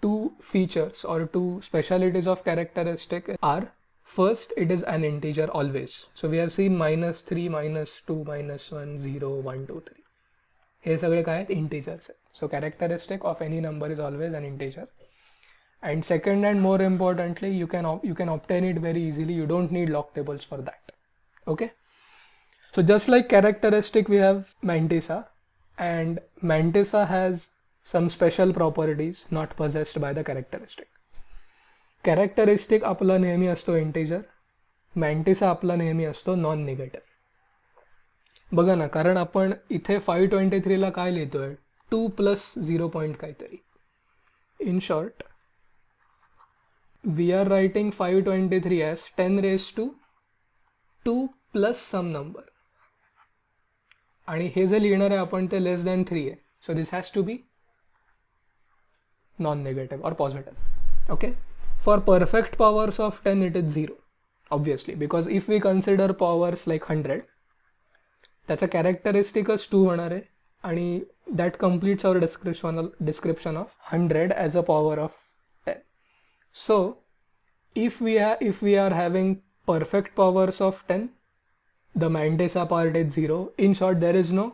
Speaker 1: two features or two specialities of characteristic are, first, it is an integer always. So we have seen -3, -2, -1, 0, 1, 2, 3. हे सगळे काय आहेत? Integers आहेत. So characteristic of any number is always an integer. And second and more importantly, you can obtain it very easily. You don't need log tables for that. Okay? So just like characteristic, we have mantissa, and mantissa has some special properties not possessed by the characteristic. Characteristic आपला नेहमी असतो integer, मॅन्टिसा आपला नेहमी असतो non negative. बघा ना, कारण आपण इथे 523 ला काय लिहितोय? 2 प्लस 0 पॉईंट काहीतरी. In short, we are writing 523 as 10 raised to 2 plus some number, आणि हे जे लिहिणार आहे आपण ते लेस दॅन 3 आहे. So this has to be non-negative or positive. Okay, for perfect powers of 10 it is 0, obviously, because if we consider powers like 100, त्याचा characteristicच 2 होणार आहे, आणि that completes our description of 100 as a power of 10. So if we are having perfect powers of 10, the Mantissa part is 0. In short, there is no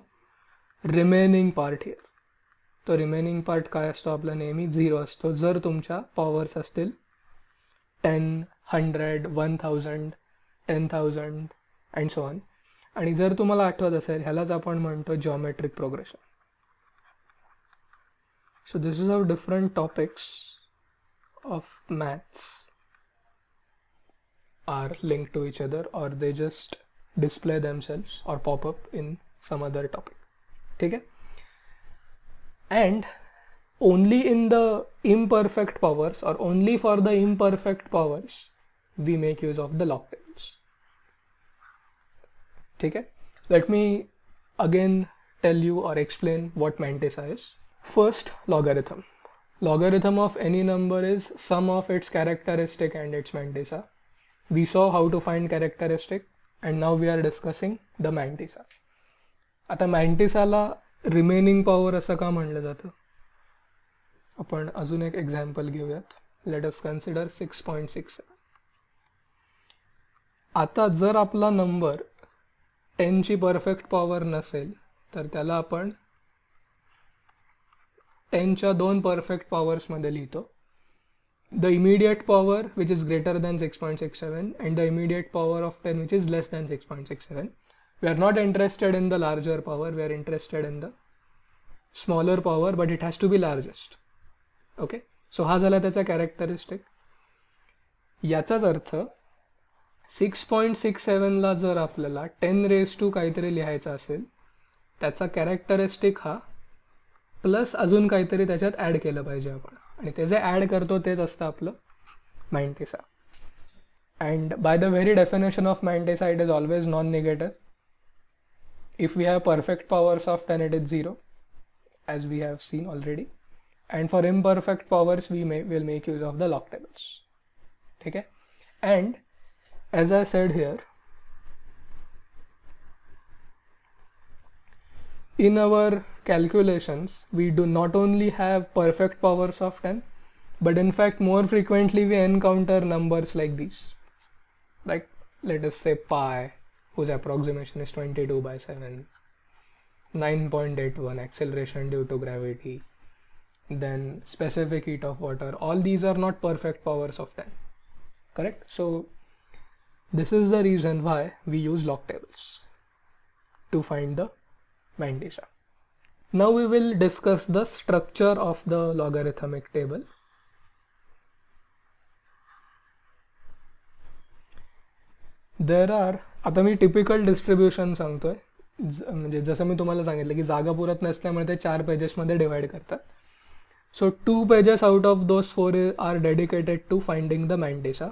Speaker 1: remaining part here. तो remaining part काय असतो आपला नेहमी 0 असतो जर तुमच्या powers असतील 10, 100, 1000, 10,000 and so on. आणि जर तुम्हाला आठवत असेल ह्यालाच आपण म्हणतो geometric progression. So this is how different topics of maths are linked to each other, or they just display themselves or pop up in some other topic. ठीक है? And only in the imperfect powers, or only for the imperfect powers, we make use of the log tables. ठीक है? Let me again tell you or explain what Mantissa is. First, logarithm. Logarithm of any number is sum of its characteristic and its Mantissa. We saw how to find characteristic, and now we are discussing the Mantissa. आता Mantissaला remaining power असं का म्हणलं जातं? आपण अजून एक example घेऊयात. Let us consider 6.67. आता जर आपला नंबर 10 ची परफेक्ट पॉवर नसेल तर त्याला आपण 10 च्या 2 परफेक्ट पॉवर्स मध्ये लिहितो. The immediate power which is greater than 6.67 and the immediate power of 10 which is less than 6.67. We are not interested in the larger power, we are interested in the smaller power, but it has to be largest. Okay, so हा झाला त्याचा characteristic. याचाच अर्थ 6.67 ला जर आपल्याला 10 raise to काहीतरी लिहायचा असेल त्याचा कॅरेक्टरिस्टिक हा प्लस अजून काहीतरी त्याच्यात ॲड केलं पाहिजे आपण, आणि ते जे ॲड करतो तेच असतं आपलं Mantissa. And by the very definition of Mantissa it is always non negative. If we have perfect powers of 10, it is 0, as we have seen already. And for imperfect powers, we will make use of the log tables. Okay? And as I said here, in our calculations, we do not only have perfect powers of 10, but in fact, more frequently we encounter numbers like these. Like, let us say pi, whose approximation is 22/7, 9.81 acceleration due to gravity, then specific heat of water. All these are not perfect powers of 10, correct? So this is the reason why we use log tables to find the Mantissa. Now we will discuss the structure of the logarithmic table. There are, आता मी typical distribution सांगतोय, म्हणजे जसं मी तुम्हाला सांगितलं की जागा पुरत नसल्यामुळे ते 4 पेजेसमध्ये डिवाइड करतात. So 2 pages out of those 4 are dedicated to finding the Mantissa.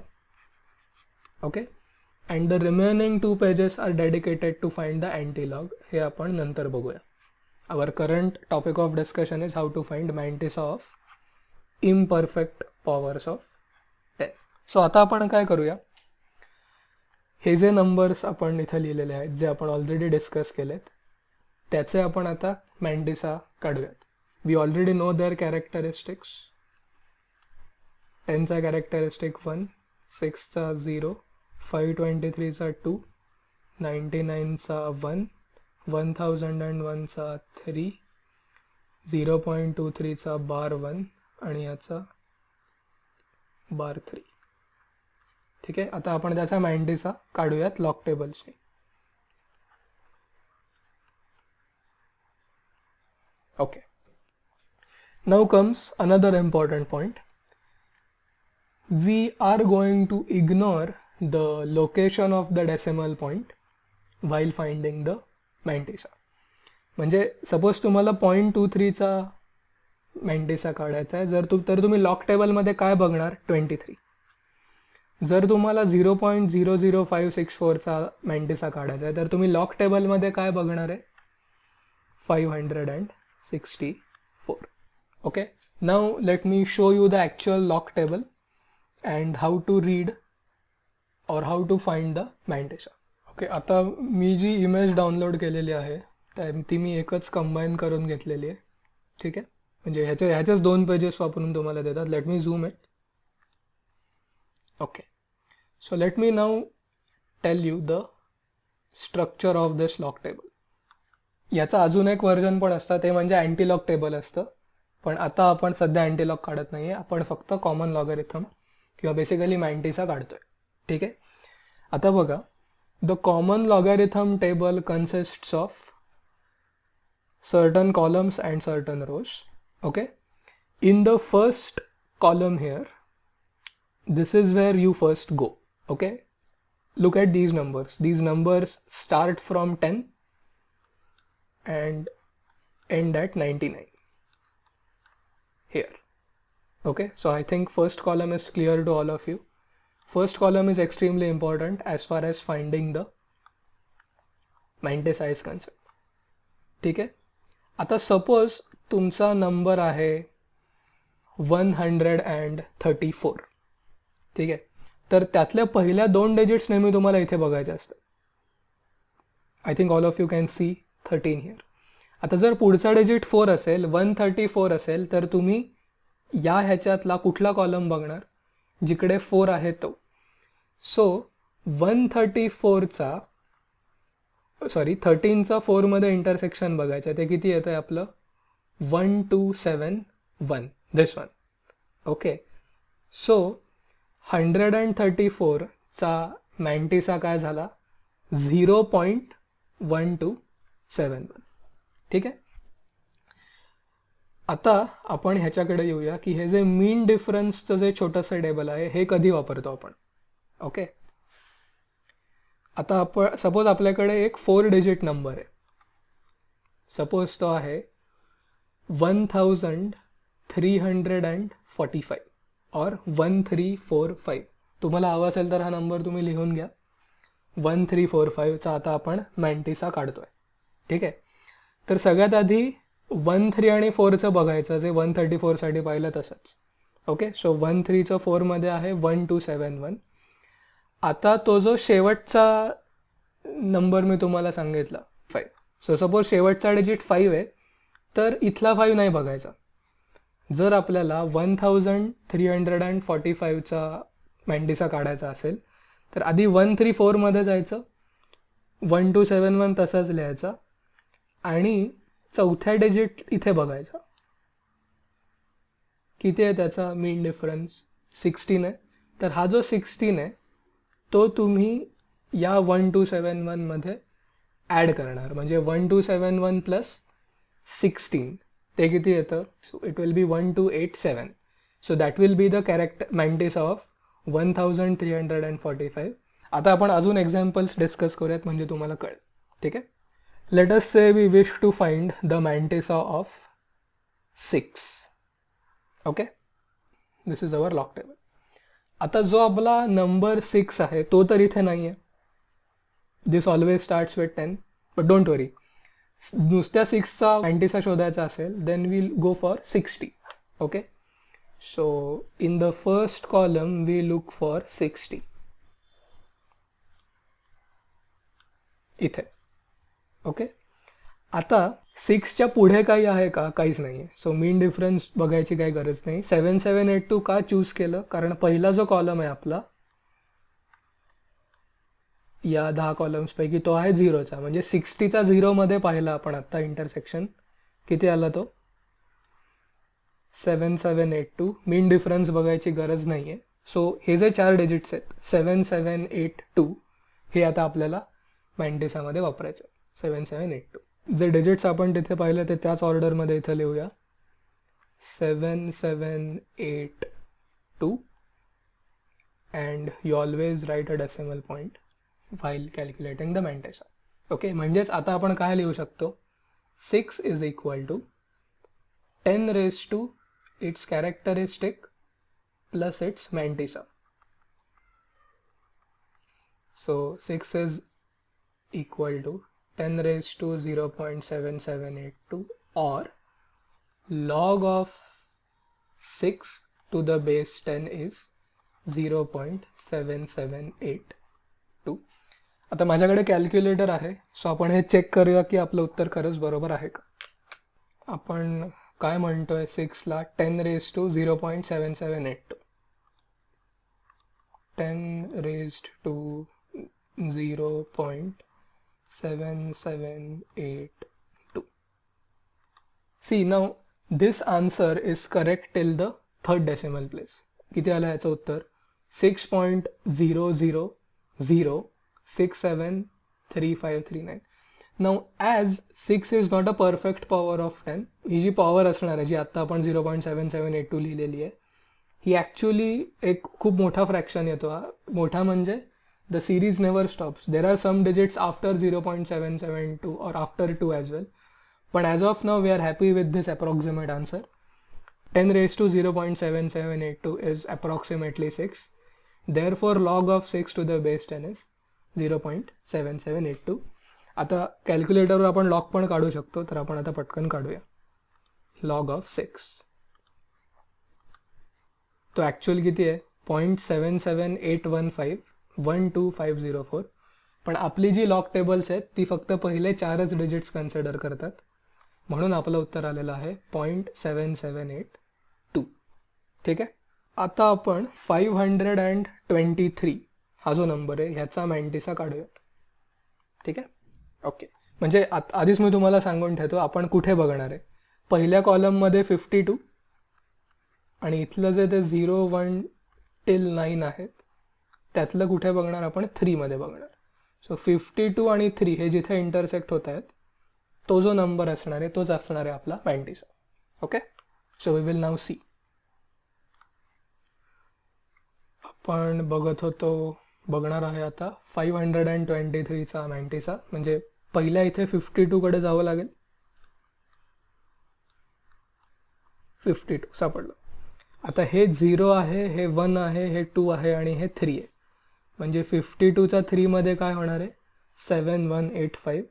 Speaker 1: Okay, and the remaining 2 pages are dedicated to find the antilog. हे आपण नंतर बघूया. Our current topic of discussion is how to find Mantissa of imperfect powers of 10. So आता आपण काय करूया, हे जे numbers आपण इथं लिहिलेले आहेत जे आपण ऑलरेडी डिस्कस केलेत त्याचे आपण आता Mantissa काढूयात. We already know their characteristics. 10चा कॅरेक्टरिस्टिक 1, 6चा 0, 523चा 2, 99चा 1, 1001चा 3, 0.23चा बार 1 आणि याचा बार 3. ठीक आहे, आता आपण त्याचा Mantissa काढूयात लॉग टेबल्सने. Okay, now comes another important point. We are going to ignore the location of the decimal point while finding the Mantissa. म्हणजे सपोज तुम्हाला 0.23चा Mantissa काढायचा आहे तर तुम्ही लॉग टेबलमध्ये काय बघणार? 23. जर तुम्हाला 0.00564चा Mantissa काढायचा आहे तर तुम्ही लॉग टेबलमध्ये काय बघणार आहे? 564. Okay, now let me show you the actual log table and how to read or how to find the Mantissa. Okay, आता मी जी इमेज डाउनलोड केलेली आहे ती मी एकच कंबाईन करून घेतलेली आहे. ठीक आहे, म्हणजे ह्याच्याच 2 पेजेस वापरून तुम्हाला देतात. लेट मी झूम it. Okay, so let me now tell you the structure of this log table. याचं अजून एक व्हर्जन पण असतं, ते म्हणजे अँटीलॉग टेबल असतं. पण आता आपण सध्या अँटीलॉग काढत नाहीये, आपण फक्त कॉमन लॉगरिथम किंवा बेसिकली मॅन्टिसा काढतोय. ठीक आहे. आता बघा, the common logarithm table कन्सिस्ट्स of certain columns and certain rows. Okay, in the first column here, this is where you first go. Okay, look at these numbers. These numbers start from 10 and end at 99 here. Okay, so I think first column is clear to all of you. First column is extremely important as far as finding the mantissa is concerned. ठीक आहे. आता suppose तुमचा number आहे 134. ठीक आहे. तर त्यातल्या पहिल्या 2 डिजिट्स नेहमी तुम्हाला इथे बघायचे असतात. I think all of you can see 13 here. आता जर पुढचा डिजिट 4 असेल, 134 असेल, तर तुम्ही या ह्याच्यातला कुठला कॉलम बघणार, जिकडे 4 आहे तो. सो 13चा 4 मध्ये इंटरसेक्शन बघायचं. ते किती येतं आहे आपलं, 1271, दिस वन. ओके, सो 134चा मॅन्टिसा काय झाला, 0.1271. ठीक आहे. आता आपण ह्याच्याकडे येऊया की हे जे मीन डिफरन्सचं जे छोटंसं टेबल आहे, हे कधी वापरतो आपण. ओके, आता आपण सपोज आपल्याकडे एक 4 डिजिट नंबर आहे. सपोज तो आहे 1345 और 1345. तुम्हाला हवा असेल तर हा नंबर तुम्ही लिहून घ्या. 1345चा आता आपण मॅन्टिसा काढतोय. ठीक आहे. तर सगळ्यात आधी 13 आणि 4चं बघायचं, जे 134साठी पाहिलं तसंच. ओके, सो 13चं 4 मध्ये आहे 1271. आता तो जो शेवटचा नंबर मी तुम्हाला सांगितला 5. सो सपोज शेवटचा डिजिट 5 आहे, तर इथला 5 नाही बघायचा. जर आपल्याला 1345चा मॅन्टिसा काढायचा असेल तर आधी 134 मध्ये जायचं, 1271 तसाच लिहायचा आणि चौथ्या डिजिट इथे बघायचा. किती आहे त्याचा मीन डिफरन्स, 16 आहे. तर हा जो 16 आहे तो तुम्ही या 1271 मध्ये ॲड करणार. म्हणजे 1271 प्लस 16 ते किती येतं, so it will be 1287. So that will be the correct mantissa of 1345. आता आपण अजून एक्झाम्पल्स डिस्कस करूयात म्हणजे तुम्हाला कळेल. ठीक आहे. Let us say we wish to find the mantissa of 6. Okay, this is our log table. आता जो आपला नंबर 6 आहे तो तर इथे नाही आहे. This always starts with 10, but don't worry. नुसत्या 6चा मॅन्टिसा शोधायचा असेल then will go for 60. Okay, so in the first column we look for 60 इथे. ओके, आता 6च्या पुढे काही आहे का, काहीच नाही आहे. सो मीन डिफरन्स बघायची काही गरज नाही. 7782 का चूज केलं, कारण पहिला जो कॉलम आहे आपला या 10 कॉलम्सपैकी तो आहे 0चा. म्हणजे 60चा 0 मध्ये पाहिला आपण आता इंटरसेक्शन, किती आला तो 7782. मीन डिफरन्स बघायची गरज नाही आहे. सो हे जे 4 डिजिट्स आहेत 7782 हे आता आपल्याला मॅन्टिसामध्ये वापरायचं. 7782 जे डिजिट्स आपण तिथे पाहिलं ते त्याच ऑर्डरमध्ये इथं लिहूया. 7782 and you always write a decimal point while calculating the mantissa. Okay, म्हणजेच आता आपण काय लिहू शकतो, 6 is equal to 10 raised to its characteristic plus its mantissa. So 6 is equal to 10 raised to 0.7782 or log of 6 to the base 10 is 0.778. आता माझ्याकडे calculator आहे, सो आपण हे चेक करूया की आपलं उत्तर खरंच बरोबर आहे का. आपण काय म्हणतोय, 6ला 10 raised to 0.7782, 10 raised to 0.778. 7782. See, now this answer is correct till the third decimal place. किती आलं याचं उत्तर? 6.0006735339. Now as 6 is not a perfect power of 10, ही जी पॉवर असणार आहे जी आता आपण 0.7782 लिहिलेली आहे, ही ॲक्च्युली एक खूप मोठा फ्रॅक्शन येतो. हा मोठा म्हणजे the series never stops. There are some digits after 0.772 or after 2 as well. But as of now, we are happy with this approximate answer. 10 raised to 0.7782 is approximately 6. Therefore, log of 6 to the base 10 is 0.7782. आता कॅल्क्युलेटरवर आपण log पण काढू शकतो, तर आपण आता पटकन काढूया. लॉग ऑफ 6 तो ॲक्च्युअल किती आहे? 0.77815 पण आपली जी लॉग टेबल्स आहेत ती फक्त पहिले 4च डिजिट्स कन्सिडर करतात, म्हणून आपलं उत्तर आलेलं आहे 0.7782. ठीक आहे. आता आपण 523 हा जो नंबर आहे ह्याचा मॅन्टिसा काढूयात. ठीक आहे. ओके, म्हणजे आधीच मी तुम्हाला सांगून ठेवतो आपण कुठे बघणार आहे. पहिल्या कॉलममध्ये 52 आणि इथलं जे ते 0, 1 till 9 आहेत त्यातलं कुठे बघणार आपण? 3 मध्ये बघणार. सो 52 आणि 3 हे जिथे इंटरसेक्ट होत आहेत तो जो नंबर असणार आहे तोच असणार आहे आपला मॅन्टिसा. ओके, सो वी विल नाव सी. आपण बघणार आहे आता 523चा मॅन्टिसा. म्हणजे पहिल्या इथे 52 कडे जावं लागेल. 52 सापडलं. आता हे 0 आहे, हे 1 आहे, हे 2 आहे आणि हे 3 आहे. म्हणजे 52चा 3 मध्ये काय होणार आहे? 7185.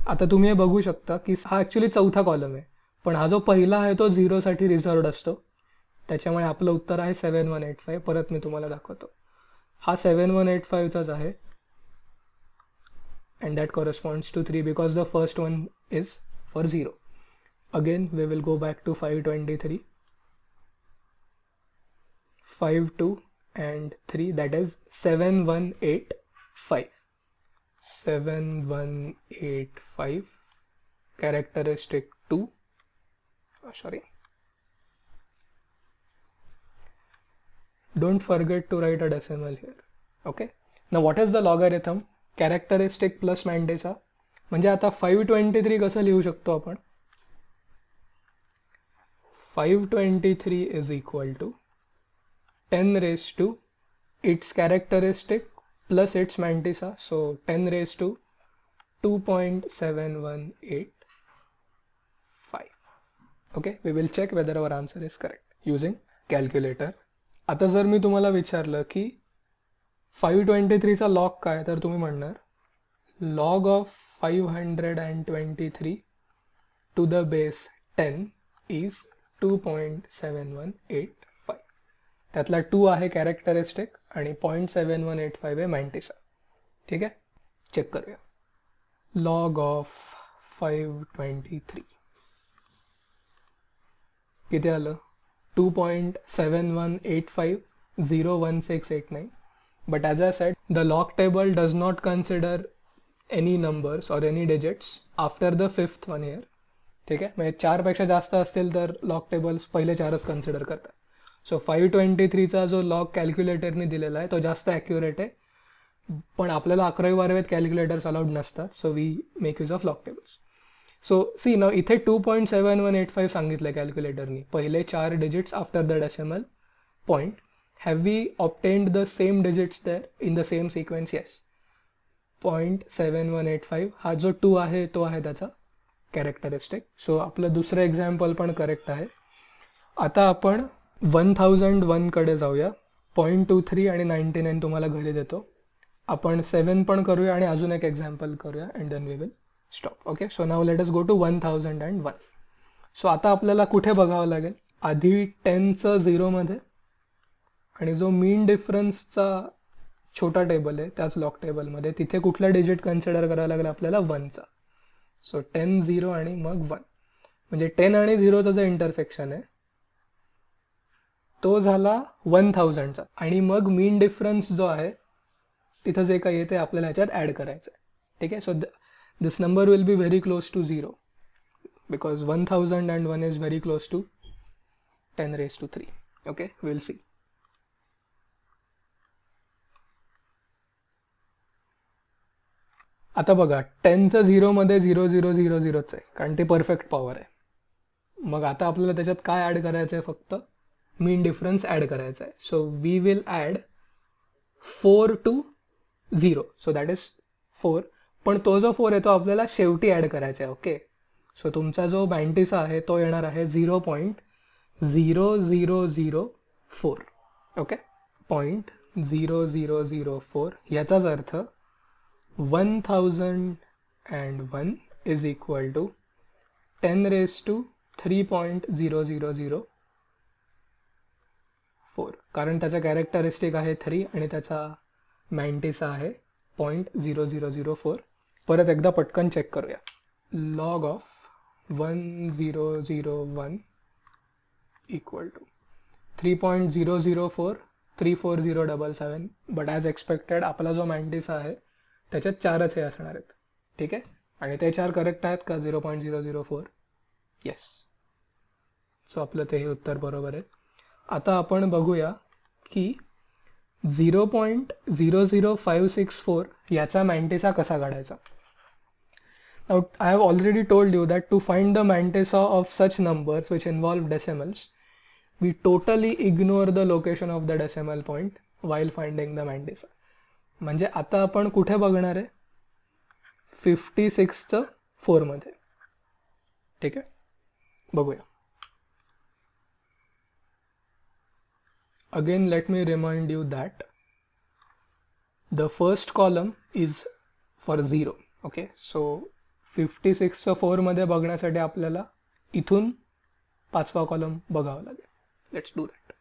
Speaker 1: आता तुम्ही हे बघू शकता की हा ॲक्च्युली चौथा कॉलम आहे, पण हा जो पहिला आहे तो 0 साठी रिझर्वड असतो, त्याच्यामुळे आपलं उत्तर आहे 7185. परत मी तुम्हाला दाखवतो. हा 7185चाच आहे and that corresponds to 3 because the first one is for 0. Again we will go back to 523, 5, 2 and 3, that is 7185. 7185 characteristic 2. Sorry, don't forget to write a decimal here. Okay, now what is the logarithm? Characteristic plus mantissa. म्हणजे आता 523 कसं लिहू शकतो आपण? 523 is equal to 10 raise to its characteristic plus its mantissa. So 10 raise to 2.7185. Okay, we will check whether our answer is correct using calculator. आता जर मी तुम्हाला विचारलं की 523चा लॉग काय, तर तुम्ही म्हणणार log of 523 to the base 10 is 2.7185. त्यातला 2 आहे कॅरेक्टरिस्टिक आणि 0.7185 आहे मॅन्टिसा. ठीक आहे, चेक करूया. लॉग ऑफ 523 किती आलं? 2.7185 01689. But as I said, the log table does not consider any numbers or any digits after the 5th one here. ठीक आहे, म्हणजे 4 पेक्षा जास्त असतील तर लॉग टेबल्स पहिले 4च कन्सिडर करतात. सो 523चा जो लॉग कॅल्क्युलेटरने दिलेला आहे तो जास्त ॲक्युरेट आहे, पण आपल्याला 11वी 12वीत कॅल्क्युलेटर्स अलाउड नसतात. So we make use of log tables. So see ना, इथे 2.7185 सांगितलं कॅल्क्युलेटरनी, पहिले 4 digits after the decimal point. Have we obtained the same digits there in the same sequence? Yes. 0.7185 हा जो 2 आहे तो आहे त्याचा कॅरेक्टरिस्टिक. सो आपलं दुसरं एक्झाम्पल पण करेक्ट आहे. आता आपण 1001 कडे जाऊया. 0.23 आणि 99 तुम्हाला घरी देतो. आपण 7 पण करूया आणि अजून एक एक्झाम्पल करूया and then we will stop. Okay, so now let us go to 1001. So आता आपल्याला कुठे बघावं लागेल? आधी 10चं 0 मध्ये आणि जो मीन डिफरन्सचा छोटा टेबल आहे त्याच लॉग टेबलमध्ये तिथे कुठला डिजिट कन्सिडर करायला लागेल आपल्याला? 1चा. सो 10, 0 आणि मग 1. म्हणजे 10 आणि 0चा जो इंटरसेक्शन आहे तो झाला 1000चा. आणि मग मीन डिफरन्स जो आहे तिथं जे काही आहे ते आपल्याला ह्याच्यात ॲड करायचं आहे. ठीक आहे, सो this number will be very close to 0 because 1001 is very close to 10 raised to 3. Okay, we'll see. आता बघा 10चं 0 मध्ये 0 0 0 0च आहे कारण ते परफेक्ट पॉवर आहे. मग आता आपल्याला त्याच्यात काय ॲड करायचं आहे, फक्त मीन डिफरन्स ॲड करायचा आहे. So we will add 4 to 0, so that is 4. पण तो जो 4 आहे तो आपल्याला शेवटी ॲड करायचा आहे. ओके, सो तुमचा जो मॅन्टिसा आहे तो येणार आहे 0.0004. ओके, 0.0004. याचाच अर्थ 1001 is equal to 10 raised to 3.0004 कारण त्याचा कॅरेक्टरिस्टिक आहे 3 आणि त्याचा मॅन्टिसा आहे 0.0004. परत एकदा पटकन चेक करूया. Log of 1001 equal to 3.004 34077. But as expected आपला जो मॅन्टिसा आहे त्याच्यात 4च हे असणार आहेत. ठीक आहे, आणि ते 4 करेक्ट आहेत का? 0.004. येस, सो आपलं ते हे उत्तर बरोबर आहे. आता आपण बघूया की 0.00564 याचा मॅन्टिसा कसा काढायचा. Now I have already told you that to find the mantissa of such numbers which involve decimals, we totally ignore the location of the decimal point while finding the mantissa. म्हणजे आता आपण कुठे बघणार आहे? 56चं 4 मध्ये. ठीक आहे, बघूया. Again, let me remind you that the first column is for 0. Okay, so 56चं 4 मध्ये बघण्यासाठी आपल्याला इथून 5वा कॉलम बघावा लागेल. Let's do that.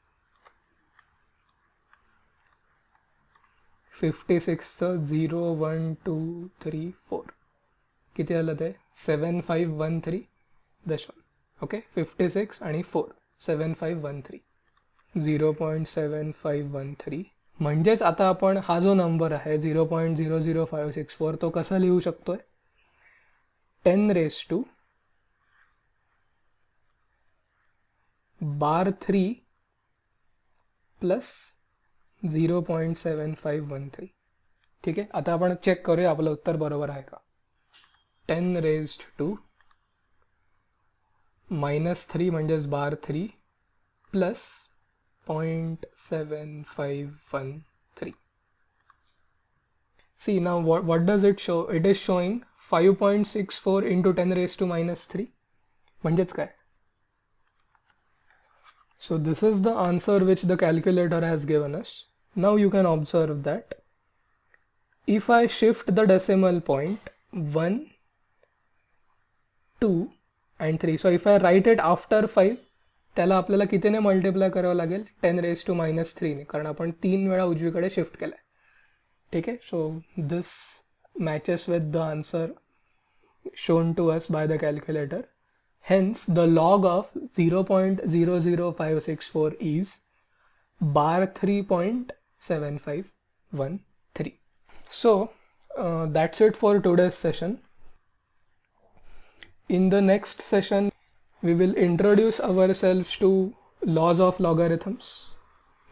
Speaker 1: 56चं 0 1 2 3 4 किती आलं ते? 7513.1. ओके, 56 आणि 4 7513 0.7513. म्हणजेच आता आपण हा जो नंबर आहे 0.00564 तो कसा लिहू शकतोय? 10 raised to बार 3 प्लस 0.7513. ठीक आहे, आता आपण चेक करूया आपलं उत्तर बरोबर आहे का. 10 raised to -3 म्हणजेच बार 3 plus 0.7513. See now what does it show? It is showing 5.64 into 10 raised to -3. म्हणजेच काय? So this is the answer which the calculator has given us. Now you can observe that if I shift the decimal point 1, 2 and 3. So if I write it after 5, त्याला आपल्याला कितीने multiply करावं लागेल? 10 raised to -3 ने, कारण आपण 3 वेळा उजवीकडे shift केलाय. ठीक आहे, so this matches with the answer shown to us by the calculator. Hence the log of 0.00564 is bar 3.7513. So that's it for today's session. In the next session we will introduce ourselves to laws of logarithms,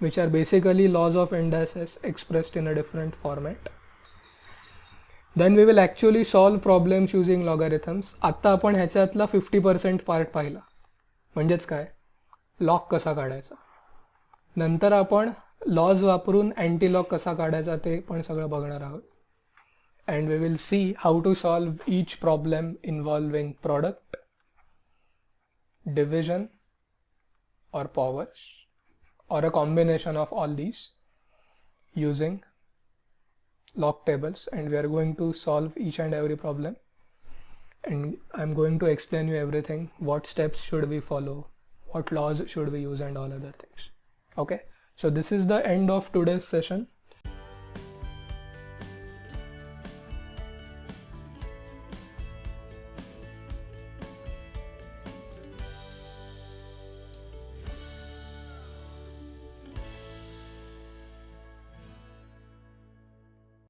Speaker 1: which are basically laws of indices expressed in a different format. Then we will actually solve problems using logarithms. आता आपण ह्याच्यातला 50% part पाहिला, म्हणजेच काय? Log कसा काढायचा. नंतर आपण laws वापरून अँटी लॉग कसा काढायचा ते पण सगळं बघणार आहोत. And we will see how to solve each problem involving product, division or powers or a combination of all these using log tables, and we are going to solve each and every problem, and I'm going to explain you everything, what steps should we follow, what laws should we use and all other things. Okay, so this is the end of today's session.